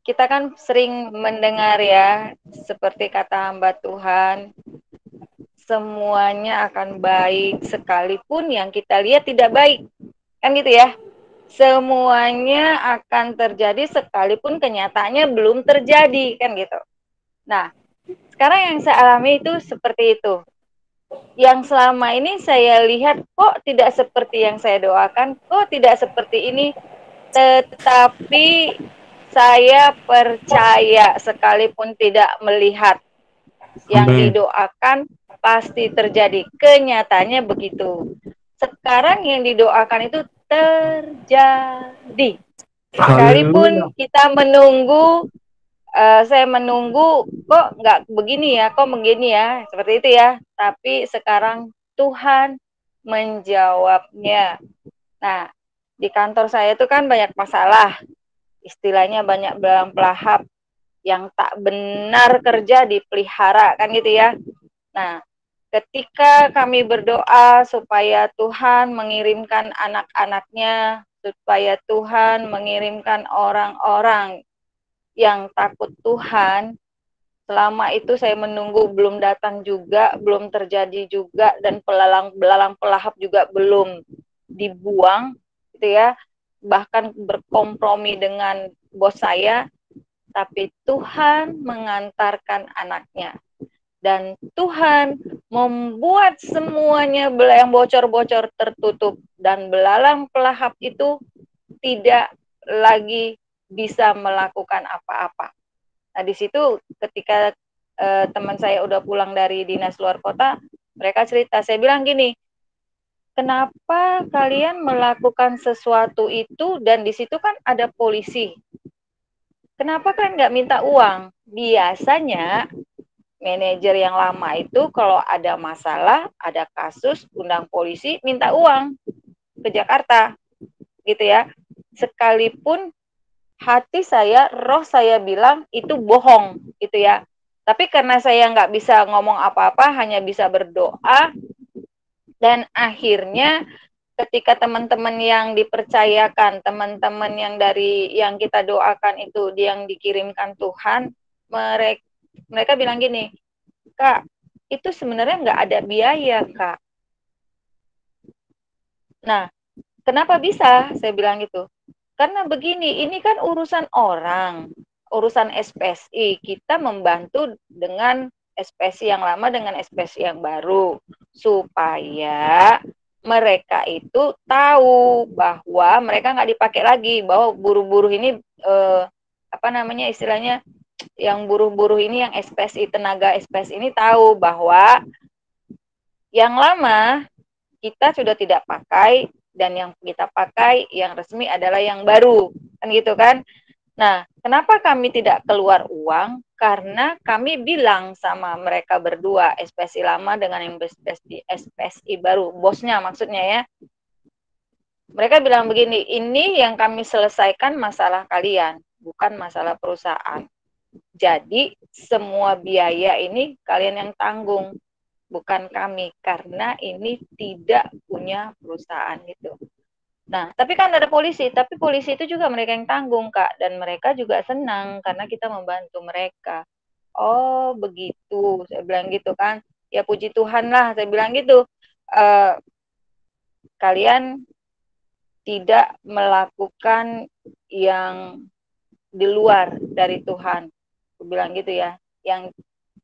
kita kan sering mendengar ya, seperti kata hamba Tuhan, semuanya akan baik sekalipun yang kita lihat tidak baik. Kan gitu ya. Semuanya akan terjadi sekalipun kenyataannya belum terjadi, kan gitu. Nah, sekarang yang saya alami itu seperti itu. Yang selama ini saya lihat kok tidak seperti yang saya doakan, kok tidak seperti ini, tetapi saya percaya sekalipun tidak melihat yang Amin. didoakan pasti terjadi. Kenyataannya begitu. Sekarang yang didoakan itu terjadi. Haleluya. Sekalipun kita menunggu, saya menunggu kok nggak begini ya, kok begini ya, seperti itu ya. Tapi sekarang Tuhan menjawabnya. Nah, di kantor saya itu kan banyak masalah, istilahnya banyak belang pelahap yang tak benar kerja dipelihara, kan gitu ya. Nah, ketika kami berdoa supaya Tuhan mengirimkan anak-anaknya, supaya Tuhan mengirimkan orang-orang yang takut Tuhan, selama itu saya menunggu belum datang juga, belum terjadi juga, dan belalang pelahap juga belum dibuang, gitu ya. Bahkan berkompromi dengan bos saya, tapi Tuhan mengantarkan anaknya. Dan Tuhan membuat semuanya yang bocor-bocor tertutup, dan belalang pelahap itu tidak lagi bisa melakukan apa-apa. Nah, di situ ketika teman saya udah pulang dari dinas luar kota, mereka cerita, saya bilang gini, kenapa kalian melakukan sesuatu itu dan di situ kan ada polisi? Kenapa kalian nggak minta uang? Biasanya manajer yang lama itu kalau ada masalah, ada kasus, undang polisi, minta uang ke Jakarta, gitu ya. Sekalipun hati saya, roh saya bilang itu bohong, gitu ya. Tapi karena saya nggak bisa ngomong apa-apa, hanya bisa berdoa, dan akhirnya ketika teman-teman yang dipercayakan, teman-teman yang dari yang kita doakan itu yang dikirimkan Tuhan, mereka mereka bilang gini, Kak, itu sebenarnya nggak ada biaya, Kak. Nah, kenapa bisa? Saya bilang gitu. Karena begini, ini kan urusan orang, urusan SPSI. Kita membantu dengan SPSI yang lama dengan SPSI yang baru, supaya mereka itu tahu bahwa mereka nggak dipakai lagi, bahwa buruh-buruh ini apa namanya istilahnya, yang buruh-buruh ini, yang SPSI, tenaga SPSI ini tahu bahwa yang lama kita sudah tidak pakai, dan yang kita pakai yang resmi adalah yang baru, kan gitu kan. Nah, kenapa kami tidak keluar uang? Karena kami bilang sama mereka berdua, SPSI lama dengan yang SPSI baru, bosnya maksudnya ya. Mereka bilang begini, ini yang kami selesaikan masalah kalian, bukan masalah perusahaan. Jadi semua biaya ini kalian yang tanggung, bukan kami, karena ini tidak punya perusahaan gitu. Nah, tapi kan ada polisi, tapi polisi itu juga mereka yang tanggung, Kak, dan mereka juga senang karena kita membantu mereka. Oh, begitu, saya bilang gitu kan. Ya puji Tuhan lah, saya bilang gitu. Eh, kalian tidak melakukan yang di luar dari Tuhan. Aku bilang gitu ya. Yang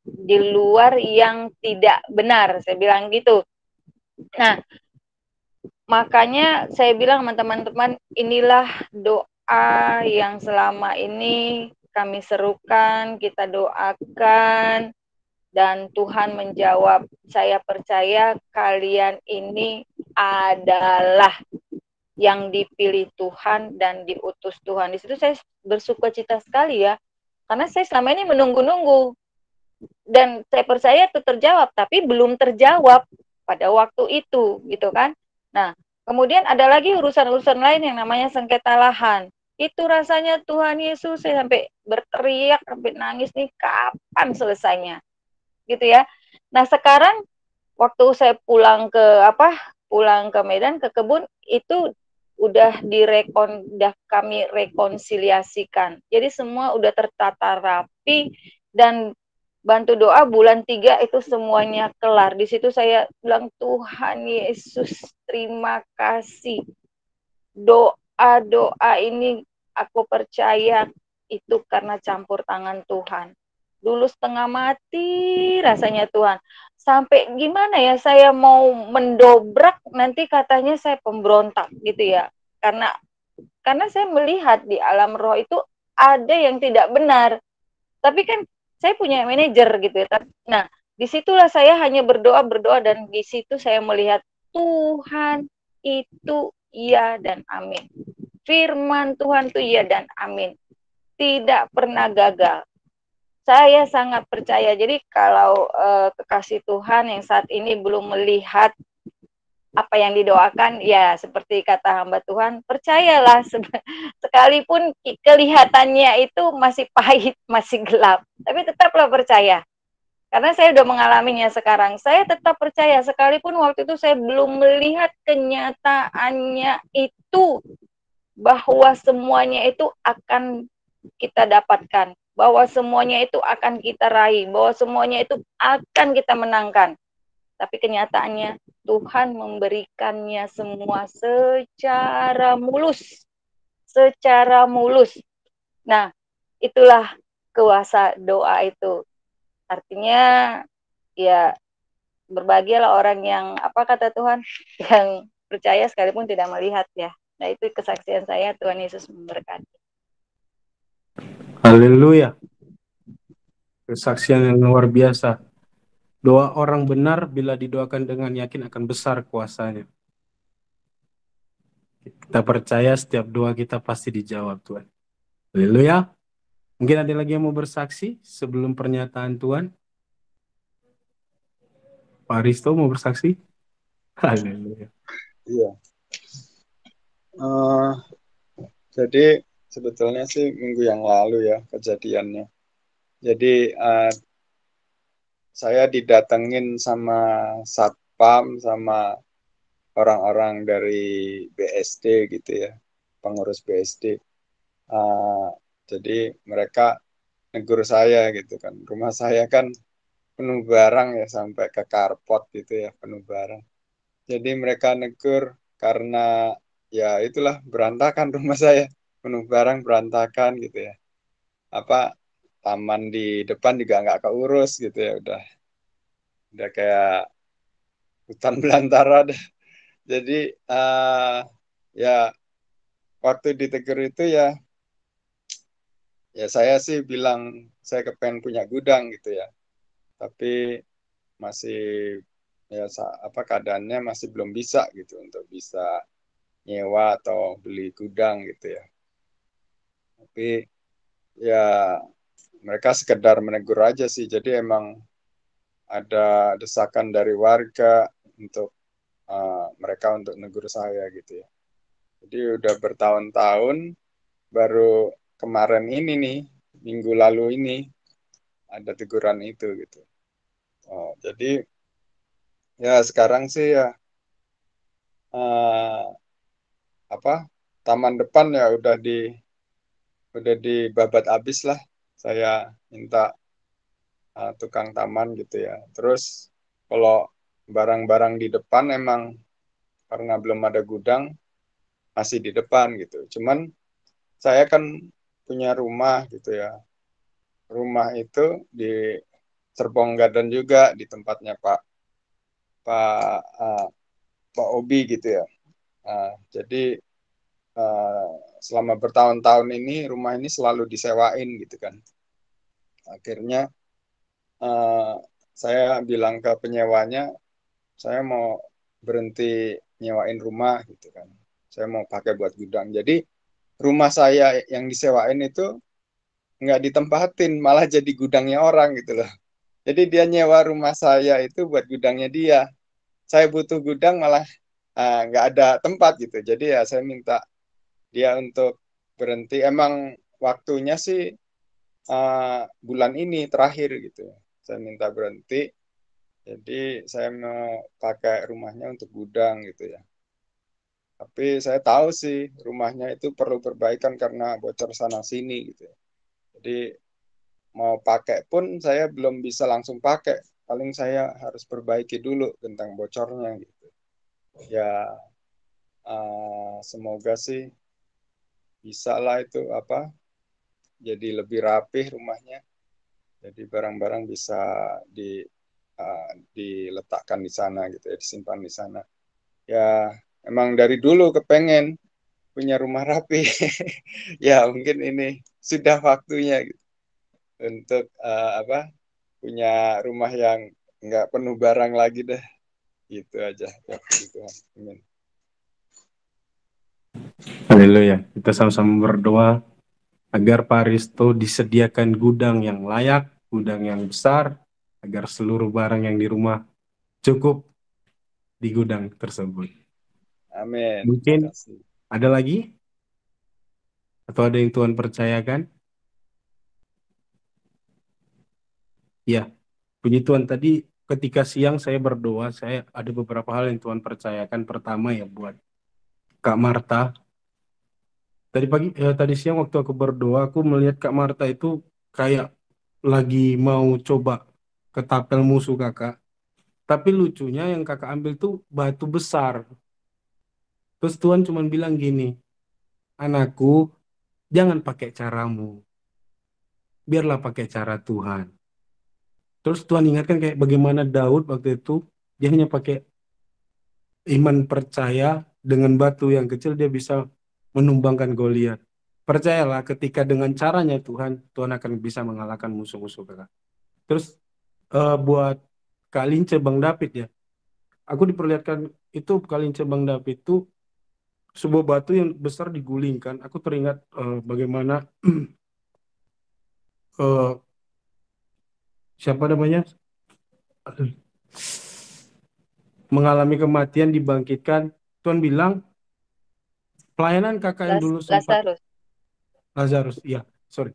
di luar yang tidak benar, saya bilang gitu. Nah, makanya saya bilang sama teman-teman, inilah doa yang selama ini kami serukan, kita doakan, dan Tuhan menjawab. Saya percaya kalian ini adalah yang dipilih Tuhan dan diutus Tuhan. Di situ saya bersuka cita sekali ya, karena saya selama ini menunggu-nunggu, dan saya percaya itu terjawab, tapi belum terjawab pada waktu itu, gitu kan. Nah, kemudian ada lagi urusan-urusan lain yang namanya sengketa lahan. Itu rasanya Tuhan Yesus, saya sampai berteriak, sampai nangis nih, kapan selesainya, gitu ya. Nah, sekarang waktu saya pulang ke Medan, ke kebun itu, udah kami rekonsiliasikan. Jadi semua udah tertata rapi, dan bantu doa bulan 3 itu semuanya kelar. Di situ saya bilang, Tuhan Yesus, terima kasih. Doa-doa ini aku percaya itu karena campur tangan Tuhan. Dulu setengah mati rasanya Tuhan. Sampai gimana ya, saya mau mendobrak, nanti katanya saya pemberontak gitu ya. Karena saya melihat di alam roh itu ada yang tidak benar. Tapi kan saya punya manajer gitu ya. Nah, disitulah saya hanya berdoa, dan di situ saya melihat Tuhan itu iya dan amin. Firman Tuhan itu iya dan amin. Tidak pernah gagal. Saya sangat percaya. Jadi kalau kekasih Tuhan yang saat ini belum melihat apa yang didoakan, ya seperti kata hamba Tuhan, percayalah, sekalipun kelihatannya itu masih pahit, masih gelap, tapi tetaplah percaya. Karena saya udah mengalaminya sekarang, saya tetap percaya, sekalipun waktu itu saya belum melihat kenyataannya itu, bahwa semuanya itu akan kita dapatkan, bahwa semuanya itu akan kita raih, bahwa semuanya itu akan kita menangkan. Tapi kenyataannya Tuhan memberikannya semua secara mulus. Secara mulus. Nah, itulah kuasa doa itu. Artinya, ya berbahagialah orang yang, apa kata Tuhan, yang percaya sekalipun tidak melihat ya. Nah, itu kesaksian saya. Tuhan Yesus memberkati. Haleluya. Kesaksian yang luar biasa. Doa orang benar bila didoakan dengan yakin akan besar kuasanya. Kita percaya setiap doa kita pasti dijawab Tuhan. Haleluya. Mungkin ada lagi yang mau bersaksi sebelum pernyataan Tuhan? Pak Risto mau bersaksi? Haleluya. Iya. Jadi sebetulnya sih minggu yang lalu ya kejadiannya. Jadi saya didatengin sama satpam, sama orang-orang dari BSD gitu ya, pengurus BSD. Jadi mereka negur saya gitu kan. Rumah saya kan penuh barang ya, sampai ke karpot gitu ya, penuh barang. Jadi mereka negur karena ya itulah, berantakan rumah saya, penuh barang, berantakan gitu ya. Apa, taman di depan juga nggak keurus gitu ya, udah kayak hutan belantara deh. Jadi ya waktu ditegur itu ya saya sih bilang saya kepengen punya gudang gitu ya, tapi masih ya apa, keadaannya masih belum bisa gitu untuk bisa nyewa atau beli gudang gitu ya. Tapi ya mereka sekedar menegur aja sih. Jadi emang ada desakan dari warga untuk mereka untuk negur saya gitu ya. Jadi udah bertahun-tahun, baru kemarin ini nih, minggu lalu ini ada teguran itu gitu. Jadi ya sekarang sih ya uh, apa, taman depan ya udah dibabat habis lah. Saya minta tukang taman gitu ya. Terus kalau barang-barang di depan emang karena belum ada gudang, masih di depan gitu. Cuman saya kan punya rumah gitu ya. Rumah itu di Serpong Garden juga, di tempatnya Pak uh, Pak Obi gitu ya. Jadi uh, selama bertahun-tahun ini rumah ini selalu disewain gitu kan. Akhirnya uh, saya bilang ke penyewanya, saya mau berhenti nyewain rumah gitu kan. Saya mau pakai buat gudang. Jadi rumah saya yang disewain itu nggak ditempatin, malah jadi gudangnya orang gitu loh. Jadi dia nyewa rumah saya itu buat gudangnya dia. Saya butuh gudang, malah nggak ada tempat gitu. Jadi ya saya minta dia untuk berhenti. Emang waktunya sih bulan ini terakhir gitu. Saya minta berhenti. Jadi saya mau pakai rumahnya untuk gudang gitu ya. Tapi saya tahu sih rumahnya itu perlu perbaikan karena bocor sana sini gitu. Jadi mau pakai pun saya belum bisa langsung pakai. Paling saya harus perbaiki dulu tentang bocornya gitu. Ya semoga sih bisa lah itu apa jadi lebih rapih rumahnya. Jadi barang-barang bisa di diletakkan di sana gitu ya, disimpan di sana. Ya emang dari dulu kepengen punya rumah rapi. Ya mungkin ini sudah waktunya gitu, untuk apa punya rumah yang nggak penuh barang lagi deh. Gitu aja. Ya, puji Tuhan. Amin. Haleluya. Kita sama-sama berdoa agar Pak Risto disediakan gudang yang layak, gudang yang besar, agar seluruh barang yang di rumah cukup di gudang tersebut. Amin. Terima Mungkin kasih. ada lagi? Atau ada yang Tuhan percayakan? Ya, puji Tuhan, tadi ketika siang saya berdoa, saya ada beberapa hal yang Tuhan percayakan. Pertama ya buat Kak Marta. Tadi siang waktu aku berdoa, aku melihat Kak Marta itu kayak lagi mau coba ketapel musuh kakak. Tapi lucunya yang kakak ambil tuh batu besar. Terus Tuhan cuma bilang gini, anakku, jangan pakai caramu, biarlah pakai cara Tuhan. Terus Tuhan ingatkan kayak bagaimana Daud waktu itu, dia hanya pakai iman percaya dengan batu yang kecil dia bisa menumbangkan Goliat. Percayalah ketika dengan caranya Tuhan, Tuhan akan bisa mengalahkan musuh-musuh kakak. Terus buat Kalince Bang David ya, aku diperlihatkan itu Kalince Bang David itu sebuah batu yang besar digulingkan. Aku teringat bagaimana eh, siapa namanya mengalami kematian dibangkitkan. Tuhan bilang pelayanan kakak yang dulu sempat Lazarus. Lazarus, iya, sorry.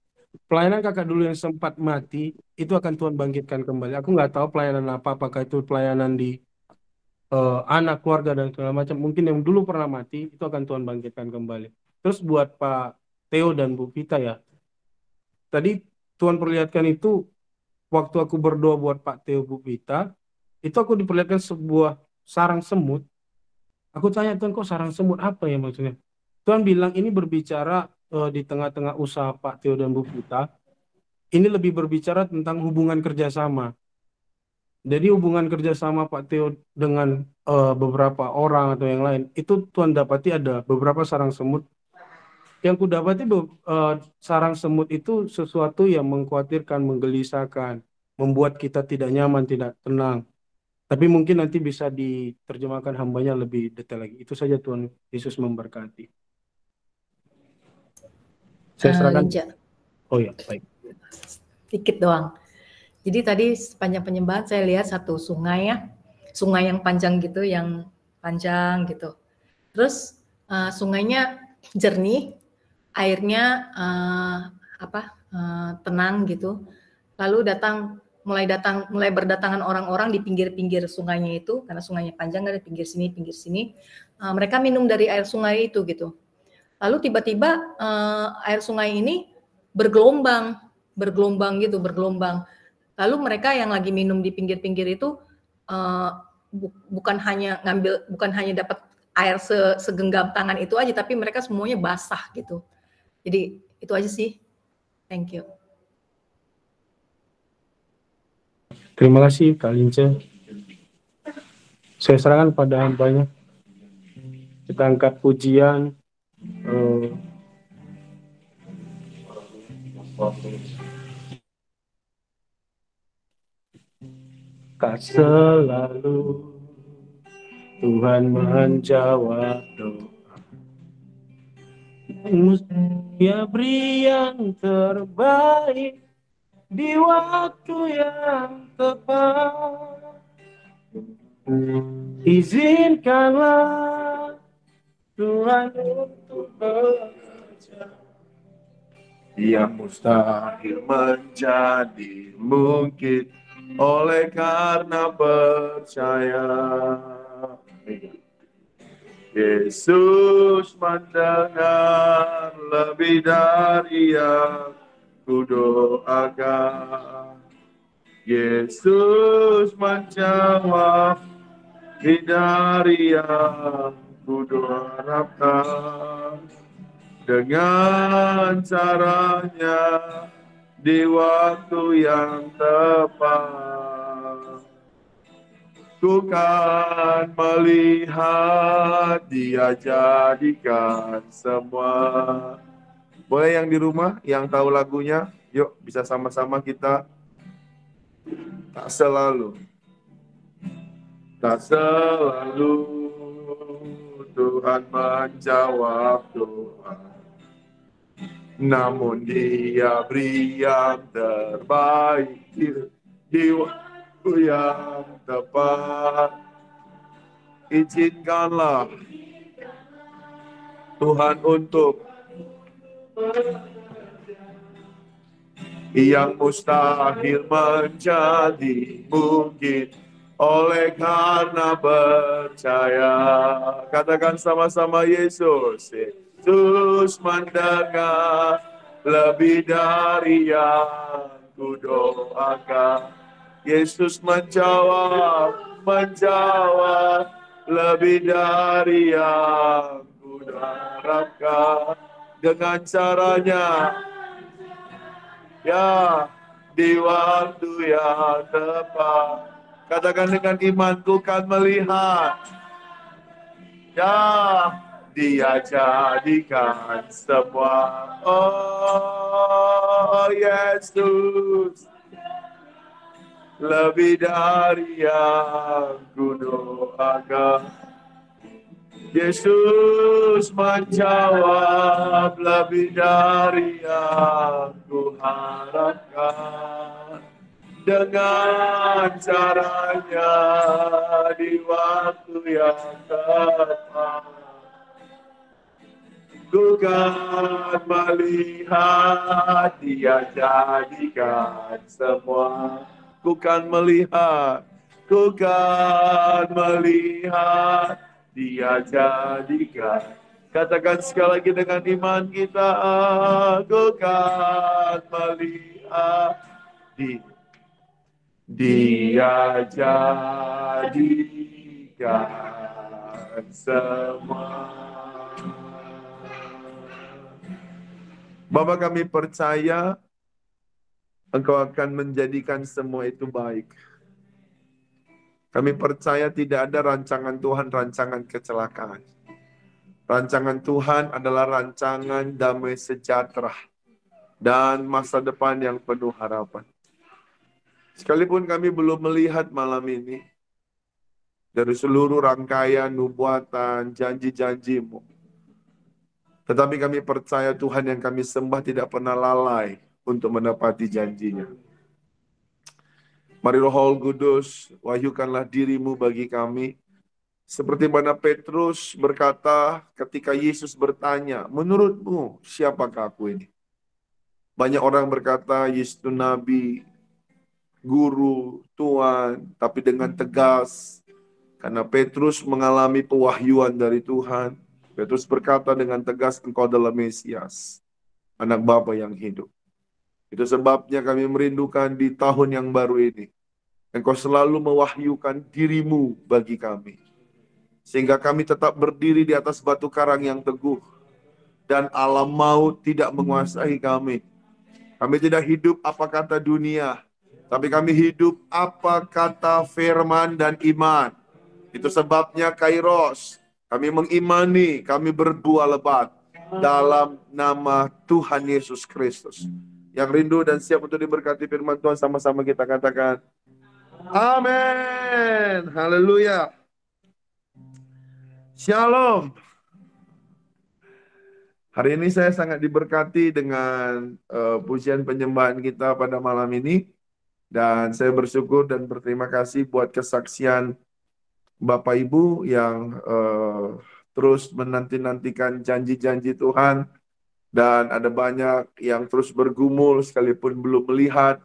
Pelayanan kakak dulu yang sempat mati itu akan Tuhan bangkitkan kembali. Aku nggak tahu pelayanan apa, apakah itu pelayanan di anak, keluarga dan segala macam. Mungkin yang dulu pernah mati itu akan Tuhan bangkitkan kembali. Terus buat Pak Theo dan Bu Vita ya, tadi Tuhan perlihatkan itu waktu aku berdoa buat Pak Theo Bu Vita, itu aku diperlihatkan sebuah sarang semut. Aku tanya Tuhan, kok sarang semut apa ya maksudnya? Tuhan bilang ini berbicara di tengah-tengah usaha Pak Theo dan Bu Vita, ini lebih berbicara tentang hubungan kerjasama. Jadi hubungan kerjasama Pak Theo dengan beberapa orang atau yang lain, itu Tuhan dapati ada beberapa sarang semut. Yang ku dapati sarang semut itu sesuatu yang mengkhawatirkan, menggelisahkan, membuat kita tidak nyaman, tidak tenang. Tapi mungkin nanti bisa diterjemahkan hambanya lebih detail lagi. Itu saja Tuhan Yesus memberkati. Saya serahkan. Linca, Oh ya, baik. dikit doang. Jadi tadi sepanjang penyembahan saya lihat satu sungai ya, sungai yang panjang gitu, Terus sungainya jernih, airnya tenang gitu. Lalu mulai berdatangan orang-orang di pinggir-pinggir sungainya itu, karena sungainya panjang ada pinggir sini. Mereka minum dari air sungai itu gitu. Lalu tiba-tiba air sungai ini bergelombang. Lalu mereka yang lagi minum di pinggir-pinggir itu bukan hanya dapat air segenggam tangan itu aja, tapi mereka semuanya basah gitu. Jadi itu aja sih. Thank you. Terima kasih Kak Lince. Saya serahkan pada hambanya. Kita angkat pujian. Tak selalu Tuhan menjawab doa. Dia beri yang terbaik di waktu yang tepat. Izinkanlah Tuhan untuk bekerja. Yang mustahil menjadi mungkin oleh karena percaya. Yesus mendengar lebih dari yang kudoakan. Yesus menjawab lebih dari yang kudoakan. Dengan caranya di waktu yang tepat. Ku kan melihat Dia jadikan semua. Boleh yang di rumah, yang tahu lagunya, yuk bisa sama-sama kita. Tak selalu Tuhan menjawab doa, namun Dia beri yang terbaik di waktu yang tepat. Izinkanlah Tuhan untuk yang mustahil menjadi mungkin oleh karena percaya. Katakan sama-sama, Yesus. Yesus mendengar lebih dari yang kudoakan. Yesus menjawab lebih dari yang kuharapkan. Dengan caranya, ya, di waktu yang tepat. Katakan dengan imanku kan melihat. Ya, Dia jadikan semua. Oh, Yesus. Lebih dari yang kudoakan. Yesus menjawab lebih dari yang kuharapkan. Dengan caranya di waktu yang tepat. Ku kan melihat Dia jadikan semua. Ku kan melihat Dia jadikan. Katakan sekali lagi dengan iman kita. Ku kan melihat Dia jadikan semua. Bapa, kami percaya Engkau akan menjadikan semua itu baik. Kami percaya tidak ada rancangan Tuhan, rancangan kecelakaan. Rancangan Tuhan adalah rancangan damai sejahtera dan masa depan yang penuh harapan. Sekalipun kami belum melihat malam ini, dari seluruh rangkaian nubuatan, janji-janji-Mu, tetapi kami percaya Tuhan yang kami sembah tidak pernah lalai untuk menepati janjinya. Mari Roh Kudus, wahyukanlah diri-Mu bagi kami. Seperti mana Petrus berkata ketika Yesus bertanya, menurutmu siapakah aku ini? Banyak orang berkata Yesus itu nabi, guru, Tuhan, tapi dengan tegas. Karena Petrus mengalami pewahyuan dari Tuhan. Petrus berkata dengan tegas, Engkau adalah Mesias, Anak Bapa yang hidup. Itu sebabnya kami merindukan di tahun yang baru ini. Engkau selalu mewahyukan diri-Mu bagi kami. Sehingga kami tetap berdiri di atas batu karang yang teguh. Dan alam maut tidak menguasai kami. Kami tidak hidup apa kata dunia, tapi kami hidup apa kata firman dan iman. Itu sebabnya Kairos, kami mengimani, kami berbuah lebat dalam nama Tuhan Yesus Kristus. Yang rindu dan siap untuk diberkati firman Tuhan, sama-sama kita katakan, amin. Haleluya. Shalom. Hari ini saya sangat diberkati dengan pujian penyembahan kita pada malam ini. Dan saya bersyukur dan berterima kasih buat kesaksian Bapak Ibu yang terus menanti-nantikan janji-janji Tuhan. Dan ada banyak yang terus bergumul sekalipun belum melihat.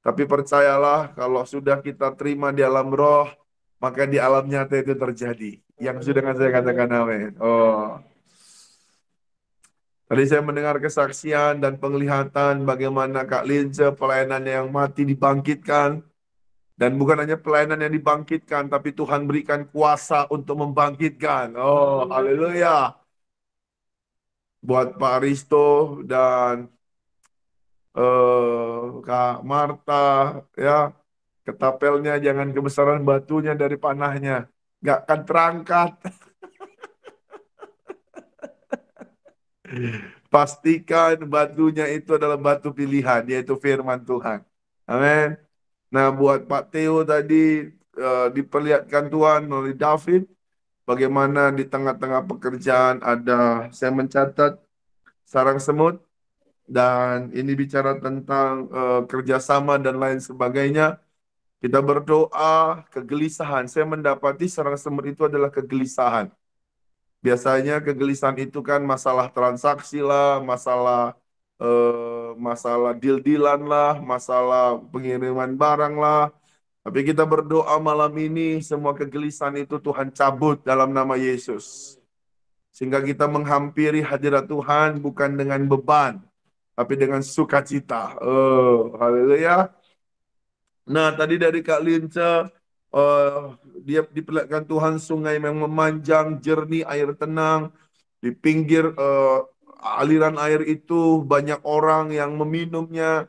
Tapi percayalah kalau sudah kita terima di alam roh, maka di alam nyata itu terjadi. Yang sudah saya katakan amin. Oh. Tadi saya mendengar kesaksian dan penglihatan bagaimana Kak Lince pelayanannya yang mati dibangkitkan. Dan bukan hanya pelayanan yang dibangkitkan, tapi Tuhan berikan kuasa untuk membangkitkan. Oh, haleluya. Buat Pak Aristo dan Kak Marta, ya, ketapelnya jangan kebesaran batunya dari panahnya. Nggak akan terangkat. Pastikan batunya itu adalah batu pilihan, yaitu firman Tuhan. Amin. Nah, buat Pak Theo tadi diperlihatkan Tuhan melalui David, bagaimana di tengah-tengah pekerjaan ada, saya mencatat sarang semut, dan ini bicara tentang kerjasama dan lain sebagainya. Kita berdoa, kegelisahan. Saya mendapati sarang semut itu adalah kegelisahan. Biasanya kegelisahan itu kan masalah transaksi lah, masalah deal-dealan lah, masalah pengiriman barang lah. Tapi kita berdoa malam ini semua kegelisahan itu Tuhan cabut dalam nama Yesus. Sehingga kita menghampiri hadirat Tuhan bukan dengan beban, tapi dengan sukacita. Oh, haleluya. Nah, tadi dari Kak Lince, dia diperlihatkan Tuhan sungai yang memanjang, jernih, air tenang. Di pinggir aliran air itu banyak orang yang meminumnya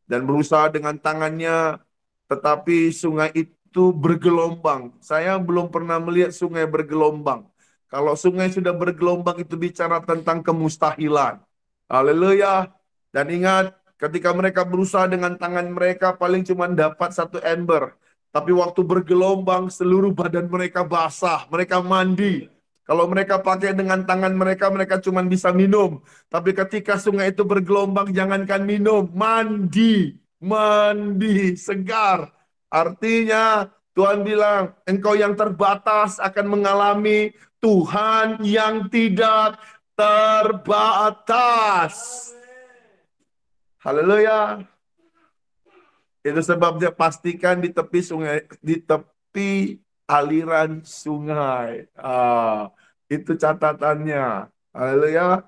dan berusaha dengan tangannya, tetapi sungai itu bergelombang. Saya belum pernah melihat sungai bergelombang. Kalau sungai sudah bergelombang itu bicara tentang kemustahilan. Haleluya. Dan ingat, ketika mereka berusaha dengan tangan mereka paling cuma dapat satu ember. Tapi waktu bergelombang seluruh badan mereka basah, mereka mandi. Kalau mereka pakai dengan tangan mereka, mereka cuma bisa minum. Tapi ketika sungai itu bergelombang, jangankan minum, mandi. Mandi, segar. Artinya Tuhan bilang, engkau yang terbatas akan mengalami Tuhan yang tidak terbatas. Haleluya. Itu sebabnya pastikan di tepi sungai, di tepi aliran sungai. Itu catatannya. Haleluya.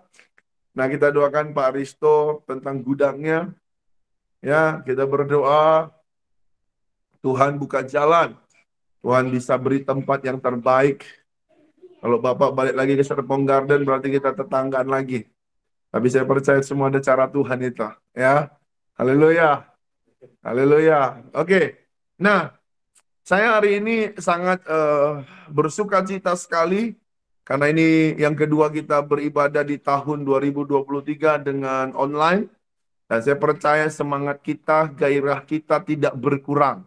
Nah, kita doakan Pak Aristo tentang gudangnya. Ya, kita berdoa Tuhan buka jalan. Tuhan bisa beri tempat yang terbaik. Kalau Bapak balik lagi ke Serpong Garden berarti kita tetanggaan lagi. Tapi saya percaya semua ada cara Tuhan itu, ya. Haleluya. Haleluya. Oke. Nah, saya hari ini sangat bersuka cita sekali karena ini yang kedua kita beribadah di tahun 2023 dengan online. Dan saya percaya semangat kita, gairah kita tidak berkurang.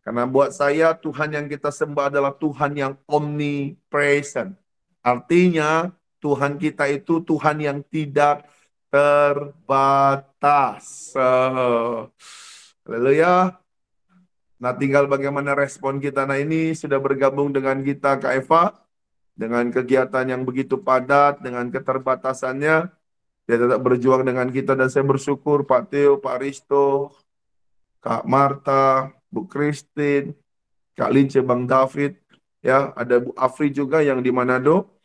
Karena buat saya Tuhan yang kita sembah adalah Tuhan yang omnipresent. Artinya Tuhan kita itu Tuhan yang tidak terbatas. Haleluya. Nah, tinggal bagaimana respon kita. Nah, ini sudah bergabung dengan kita Kak Eva. Dengan kegiatan yang begitu padat, dengan keterbatasannya. Dia tetap berjuang dengan kita dan saya bersyukur Pak Theo, Pak Risto, Kak Marta, Bu Christine, Kak Lince, Bang David, ya ada Bu Afri juga yang di Manado.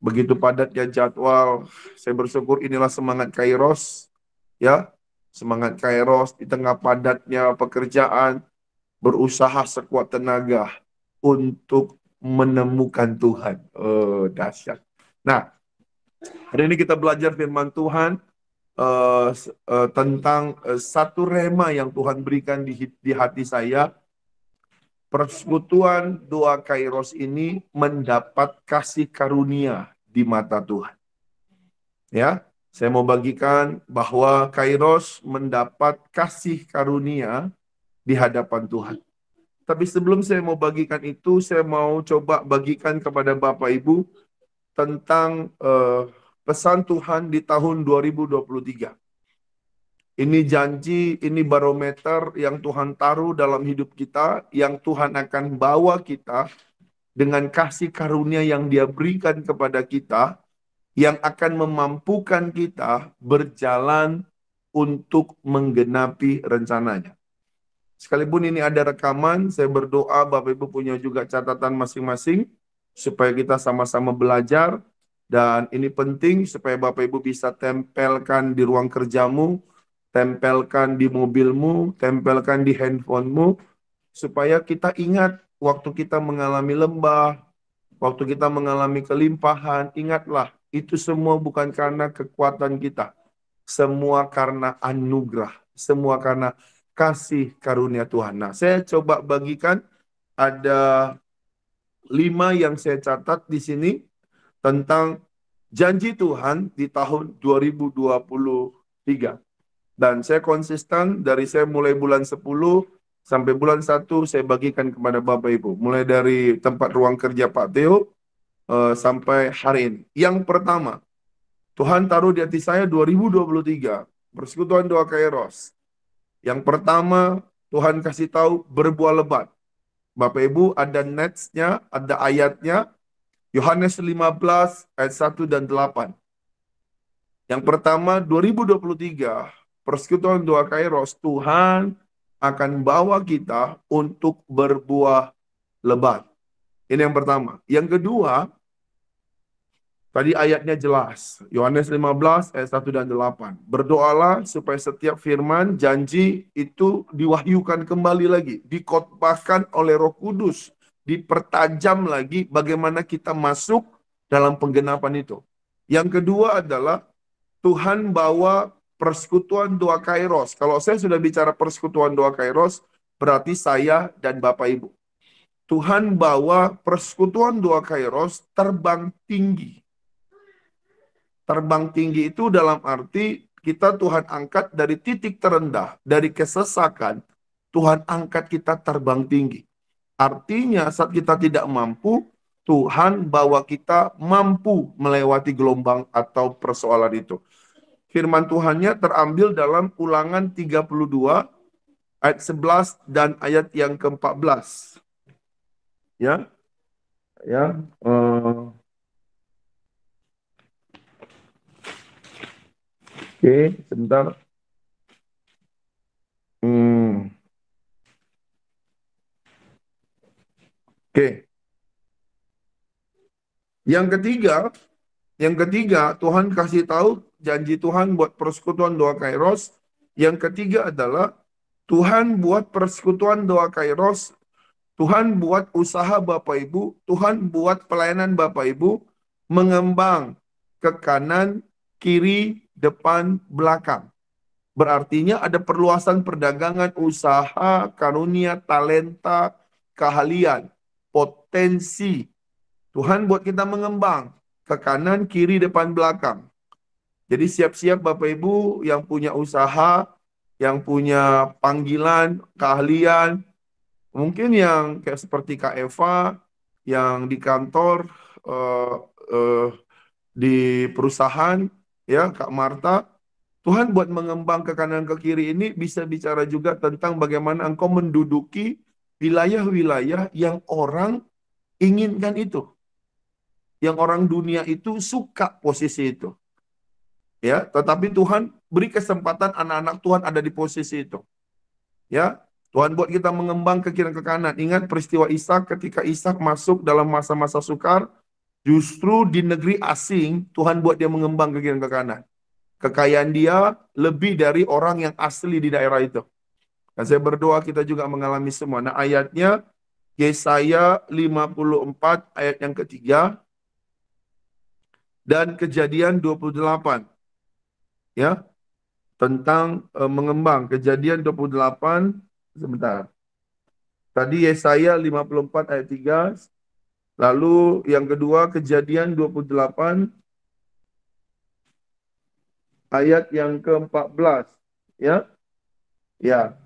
Begitu padatnya jadwal, saya bersyukur inilah semangat Kairos, ya semangat Kairos di tengah padatnya pekerjaan, berusaha sekuat tenaga untuk menemukan Tuhan. Oh, dahsyat. Nah, hari ini kita belajar firman Tuhan tentang satu rema yang Tuhan berikan di hati saya. Persekutuan doa Kairos ini mendapat kasih karunia di mata Tuhan. Ya, saya mau bagikan bahwa Kairos mendapat kasih karunia di hadapan Tuhan. Tapi sebelum saya mau bagikan itu, saya mau coba bagikan kepada Bapak Ibu tentang pesan Tuhan di tahun 2023. Ini janji, ini barometer yang Tuhan taruh dalam hidup kita, yang Tuhan akan bawa kita dengan kasih karunia yang Dia berikan kepada kita, yang akan memampukan kita berjalan untuk menggenapi rencananya. Sekalipun ini ada rekaman, saya berdoa Bapak Ibu punya juga catatan masing-masing, supaya kita sama-sama belajar. Dan ini penting supaya Bapak Ibu bisa tempelkan di ruang kerjamu, tempelkan di mobilmu, tempelkan di handphonemu, supaya kita ingat waktu kita mengalami lembah, waktu kita mengalami kelimpahan, ingatlah, itu semua bukan karena kekuatan kita. Semua karena anugerah, semua karena kasih karunia Tuhan. Nah, saya coba bagikan ada 5 yang saya catat di sini tentang janji Tuhan di tahun 2023. Dan saya konsisten dari saya mulai bulan 10 sampai bulan 1 saya bagikan kepada Bapak Ibu. Mulai dari tempat ruang kerja Pak Theo sampai hari ini. Yang pertama, Tuhan taruh di hati saya 2023, persekutuan doa Kairos. Yang pertama, Tuhan kasih tahu berbuah lebat. Bapak Ibu ada netsnya, ada ayatnya. Yohanes 15 ayat 1 dan 8. Yang pertama, 2023, persekutuan doa Kairos, Tuhan akan bawa kita untuk berbuah lebat. Ini yang pertama. Yang kedua, tadi ayatnya jelas. Yohanes 15 ayat 1 dan 8. Berdoalah supaya setiap firman, janji itu diwahyukan kembali lagi. Dikhotbahkan oleh Roh Kudus. Dipertajam lagi bagaimana kita masuk dalam penggenapan itu. Yang kedua adalah Tuhan bawa persekutuan doa Kairos. Kalau saya sudah bicara persekutuan doa Kairos, berarti saya dan Bapak Ibu. Tuhan bawa persekutuan doa Kairos terbang tinggi. Terbang tinggi itu dalam arti kita Tuhan angkat dari titik terendah, dari kesesakan, Tuhan angkat kita terbang tinggi. Artinya saat kita tidak mampu, Tuhan bawa kita mampu melewati gelombang atau persoalan itu. Firman Tuhannya terambil dalam Ulangan 32 ayat 11 dan ayat yang ke-14. Ya. Ya, oke, sebentar. Oke. Yang ketiga, Tuhan kasih tahu janji Tuhan buat persekutuan doa Kairos. Yang ketiga adalah Tuhan buat persekutuan doa Kairos, Tuhan buat usaha Bapak Ibu, Tuhan buat pelayanan Bapak Ibu mengembang ke kanan, kiri, depan, belakang. Berartinya ada perluasan perdagangan, usaha, karunia, talenta, keahlian, potensi. Tuhan buat kita mengembang ke kanan, kiri, depan, belakang. Jadi siap-siap Bapak Ibu yang punya usaha, yang punya panggilan, keahlian, mungkin yang kayak seperti Kak Eva, yang di kantor, di perusahaan, ya Kak Marta, Tuhan buat mengembang ke kanan ke kiri ini bisa bicara juga tentang bagaimana engkau menduduki wilayah-wilayah yang orang inginkan itu. Yang orang dunia itu suka posisi itu. Ya, tetapi Tuhan beri kesempatan anak-anak Tuhan ada di posisi itu. Ya, Tuhan buat kita mengembang ke kiri ke kanan. Ingat peristiwa Ishak ketika Ishak masuk dalam masa-masa sukar, justru di negeri asing Tuhan buat dia mengembang ke kiri ke kanan. Kekayaan dia lebih dari orang yang asli di daerah itu. Dan saya berdoa kita juga mengalami semua. Nah, ayatnya Yesaya 54 ayat yang ketiga dan Kejadian 28. Ya. Tentang mengembang. Kejadian 28 sebentar. Tadi Yesaya 54 ayat 3. Lalu yang kedua Kejadian 28 ayat yang ke-14. Ya. Ya.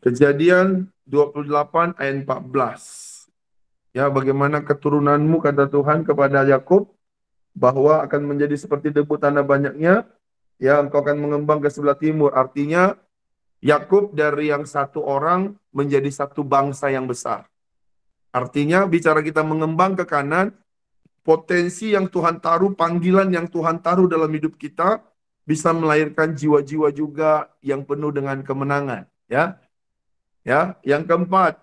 Kejadian 28 ayat 14. Ya, bagaimana keturunanmu kata Tuhan kepada Yakub bahwa akan menjadi seperti debu tanah banyaknya, ya engkau akan mengembang ke sebelah timur. Artinya Yakub dari yang satu orang menjadi satu bangsa yang besar. Artinya bicara kita mengembang ke kanan, potensi yang Tuhan taruh, panggilan yang Tuhan taruh dalam hidup kita bisa melahirkan jiwa-jiwa juga yang penuh dengan kemenangan, ya. Ya, yang keempat,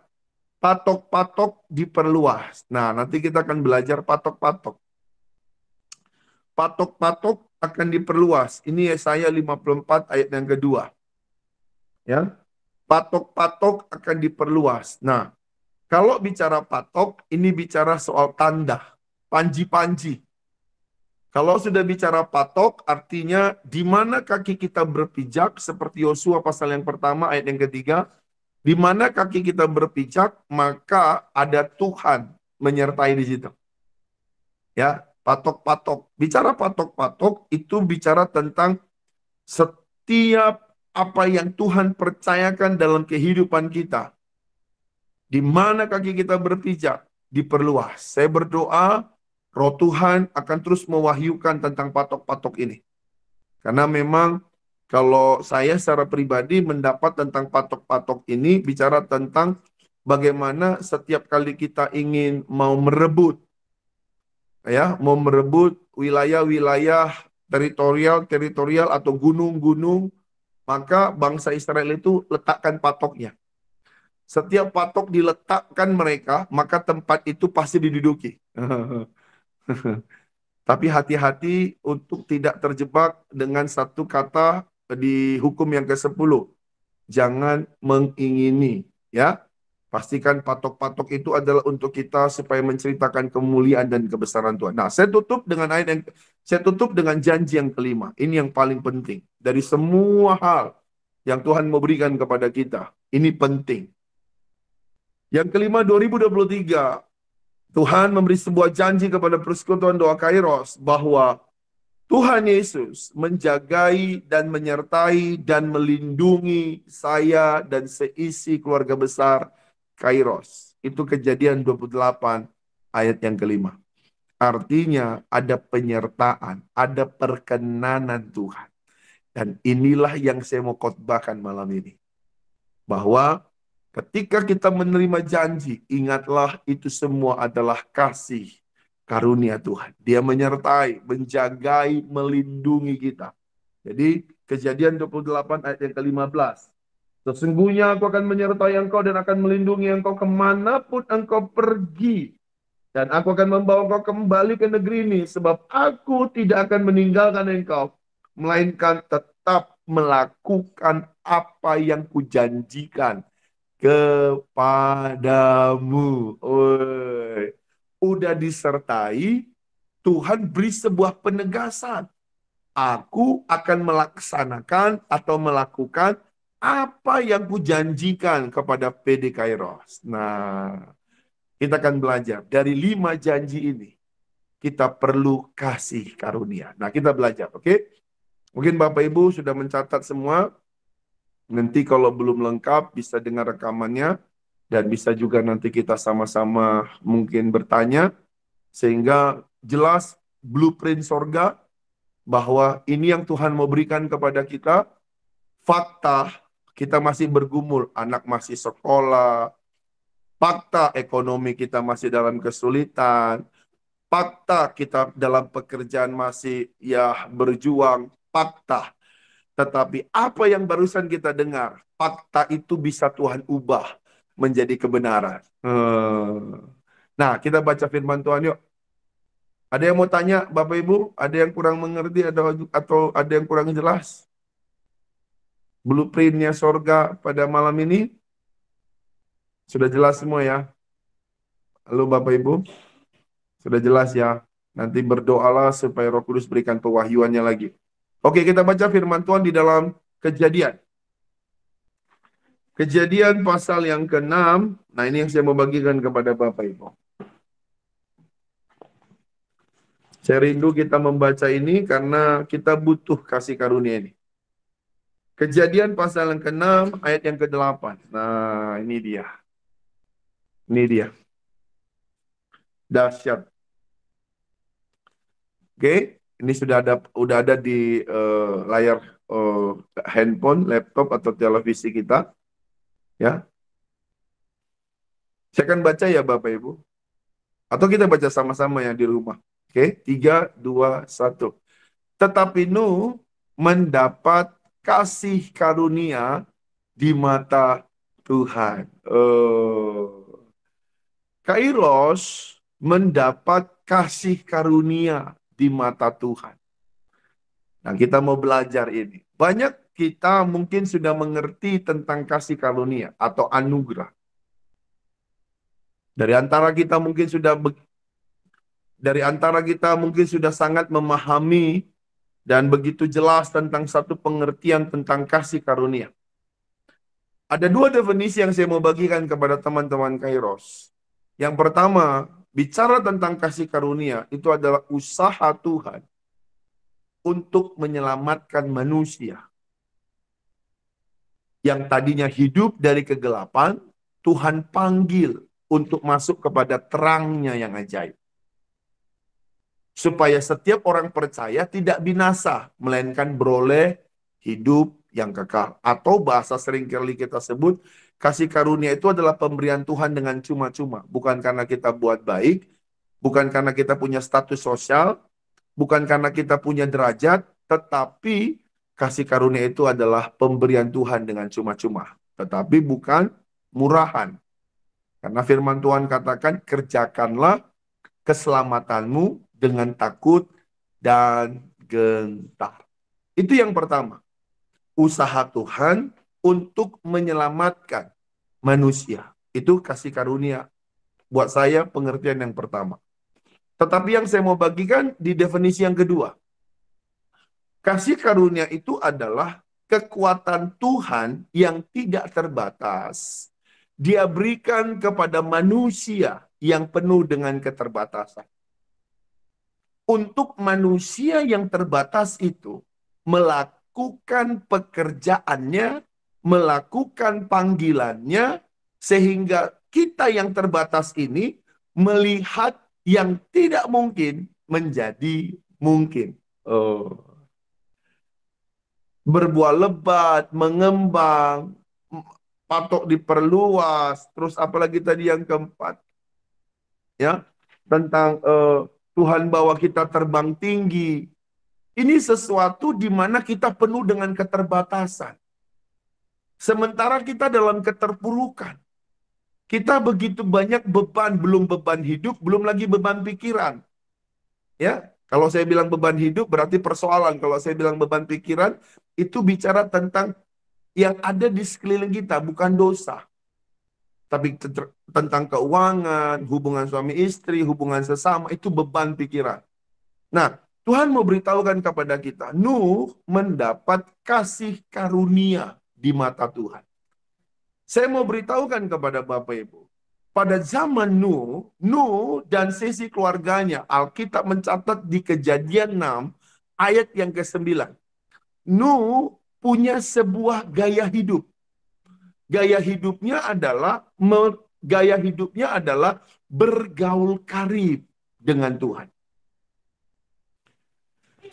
Patok-patok diperluas. Nah, nanti kita akan belajar patok-patok. Patok-patok akan diperluas. Ini Yesaya 54 ayat yang kedua. Ya. Patok-patok akan diperluas. Nah, kalau bicara patok, ini bicara soal tanda, panji-panji. Kalau sudah bicara patok, artinya di mana kaki kita berpijak, seperti Yosua pasal yang pertama ayat yang ketiga, di mana kaki kita berpijak, maka ada Tuhan menyertai di situ. Ya, patok-patok. Bicara patok-patok itu bicara tentang setiap apa yang Tuhan percayakan dalam kehidupan kita. Di mana kaki kita berpijak, diperluas. Saya berdoa, Roh Tuhan akan terus mewahyukan tentang patok-patok ini. Karena memang kalau saya secara pribadi mendapat tentang patok-patok ini, bicara tentang bagaimana setiap kali kita ingin mau merebut wilayah-wilayah teritorial atau gunung-gunung, maka bangsa Israel itu letakkan patoknya. Setiap patok diletakkan mereka, maka tempat itu pasti diduduki. Tapi hati-hati untuk tidak terjebak dengan satu kata di hukum yang ke-10. Jangan mengingini, ya. Pastikan patok-patok itu adalah untuk kita supaya menceritakan kemuliaan dan kebesaran Tuhan. Nah, saya tutup dengan janji yang kelima. Ini yang paling penting. Dari semua hal yang Tuhan mau berikan kepada kita, ini penting. Yang kelima, 2023, Tuhan memberi sebuah janji kepada persekutuan doa Kairos bahwa Tuhan Yesus menjagai dan menyertai dan melindungi saya dan seisi keluarga besar Kairos. Itu Kejadian 28 ayat yang kelima. Artinya ada penyertaan, ada perkenanan Tuhan. Dan inilah yang saya mau khotbahkan malam ini. Bahwa ketika kita menerima janji, ingatlah itu semua adalah kasih karunia Tuhan. Dia menyertai, menjagai, melindungi kita. Jadi Kejadian 28 ayat yang ke-15. Sesungguhnya aku akan menyertai engkau dan akan melindungi engkau kemanapun engkau pergi. Dan aku akan membawa engkau kembali ke negeri ini. Sebab aku tidak akan meninggalkan engkau. Melainkan tetap melakukan apa yang kujanjikan kepadamu. Udah disertai, Tuhan beri sebuah penegasan. Aku akan melaksanakan atau melakukan apa yang kujanjikan kepada PD Kairos. Nah, kita akan belajar dari 5 janji ini. Kita perlu kasih karunia. Nah, kita belajar, oke? Mungkin Bapak Ibu sudah mencatat semua. Nanti kalau belum lengkap bisa dengar rekamannya dan bisa juga nanti kita sama-sama mungkin bertanya sehingga jelas blueprint sorga bahwa ini yang Tuhan mau berikan kepada kita. Fakta kita masih bergumul, anak masih sekolah, fakta ekonomi kita masih dalam kesulitan, fakta kita dalam pekerjaan masih berjuang, fakta. Tetapi apa yang barusan kita dengar, fakta itu bisa Tuhan ubah menjadi kebenaran. Nah, kita baca firman Tuhan yuk. Ada yang mau tanya, Bapak Ibu? Ada yang kurang mengerti atau ada yang kurang jelas? Blueprintnya sorga pada malam ini? Sudah jelas semua ya? Halo Bapak Ibu? Sudah jelas ya? Nanti berdoalah supaya Roh Kudus berikan pewahyuannya lagi. Oke, kita baca firman Tuhan di dalam Kejadian. Kejadian pasal yang ke-6. Nah, ini yang saya mau bagikan kepada Bapak Ibu. Saya rindu kita membaca ini karena kita butuh kasih karunia ini. Kejadian pasal yang ke-6 ayat yang ke-8. Nah, ini dia. Ini dia. Dahsyat. Oke, ini sudah ada di layar handphone, laptop atau televisi kita. Ya. Saya akan baca ya Bapak Ibu. Atau kita baca sama-sama yang di rumah. Oke, 3, 2, 1. Tetapi Nuh mendapat kasih karunia di mata Tuhan. Kairos mendapat kasih karunia di mata Tuhan. Nah, kita mau belajar ini. Banyak kita mungkin sudah mengerti tentang kasih karunia atau anugerah. Dari antara kita mungkin sudah sangat memahami dan begitu jelas tentang satu pengertian tentang kasih karunia. Ada dua definisi yang saya mau bagikan kepada teman-teman Kairos. Yang pertama, bicara tentang kasih karunia itu adalah usaha Tuhan untuk menyelamatkan manusia yang tadinya hidup dari kegelapan, Tuhan panggil untuk masuk kepada terangnya yang ajaib. Supaya setiap orang percaya tidak binasa, melainkan beroleh hidup yang kekal. Atau bahasa seringkali kita sebut, kasih karunia itu adalah pemberian Tuhan dengan cuma-cuma. Bukan karena kita buat baik, bukan karena kita punya status sosial, bukan karena kita punya derajat, tetapi kasih karunia itu adalah pemberian Tuhan dengan cuma-cuma. Tetapi bukan murahan. Karena firman Tuhan katakan, kerjakanlah keselamatanmu dengan takut dan gentar. Itu yang pertama. Usaha Tuhan untuk menyelamatkan manusia. Itu kasih karunia. Buat saya pengertian yang pertama. Tetapi yang saya mau bagikan di definisi yang kedua. Kasih karunia itu adalah kekuatan Tuhan yang tidak terbatas. Dia berikan kepada manusia yang penuh dengan keterbatasan. Untuk manusia yang terbatas itu melakukan pekerjaannya, melakukan panggilannya, sehingga kita yang terbatas ini melihat yang tidak mungkin menjadi mungkin. Berbuah lebat, mengembang, patok diperluas, terus apalagi tadi yang keempat, ya, tentang Tuhan bawa kita terbang tinggi. Ini sesuatu di mana kita penuh dengan keterbatasan. Sementara kita dalam keterpurukan. Kita begitu banyak beban, belum beban hidup, belum lagi beban pikiran. Ya, kalau saya bilang beban hidup berarti persoalan. Kalau saya bilang beban pikiran, itu bicara tentang yang ada di sekeliling kita, bukan dosa. Tapi tentang keuangan, hubungan suami istri, hubungan sesama, itu beban pikiran. Nah, Tuhan mau beritahukan kepada kita, Nuh mendapat kasih karunia di mata Tuhan. Saya mau beritahukan kepada Bapak Ibu, pada zaman Nuh dan sisi keluarganya, Alkitab mencatat di Kejadian 6, ayat yang ke-9. Nuh punya sebuah gaya hidup. Gaya hidupnya adalah bergaul karib dengan Tuhan.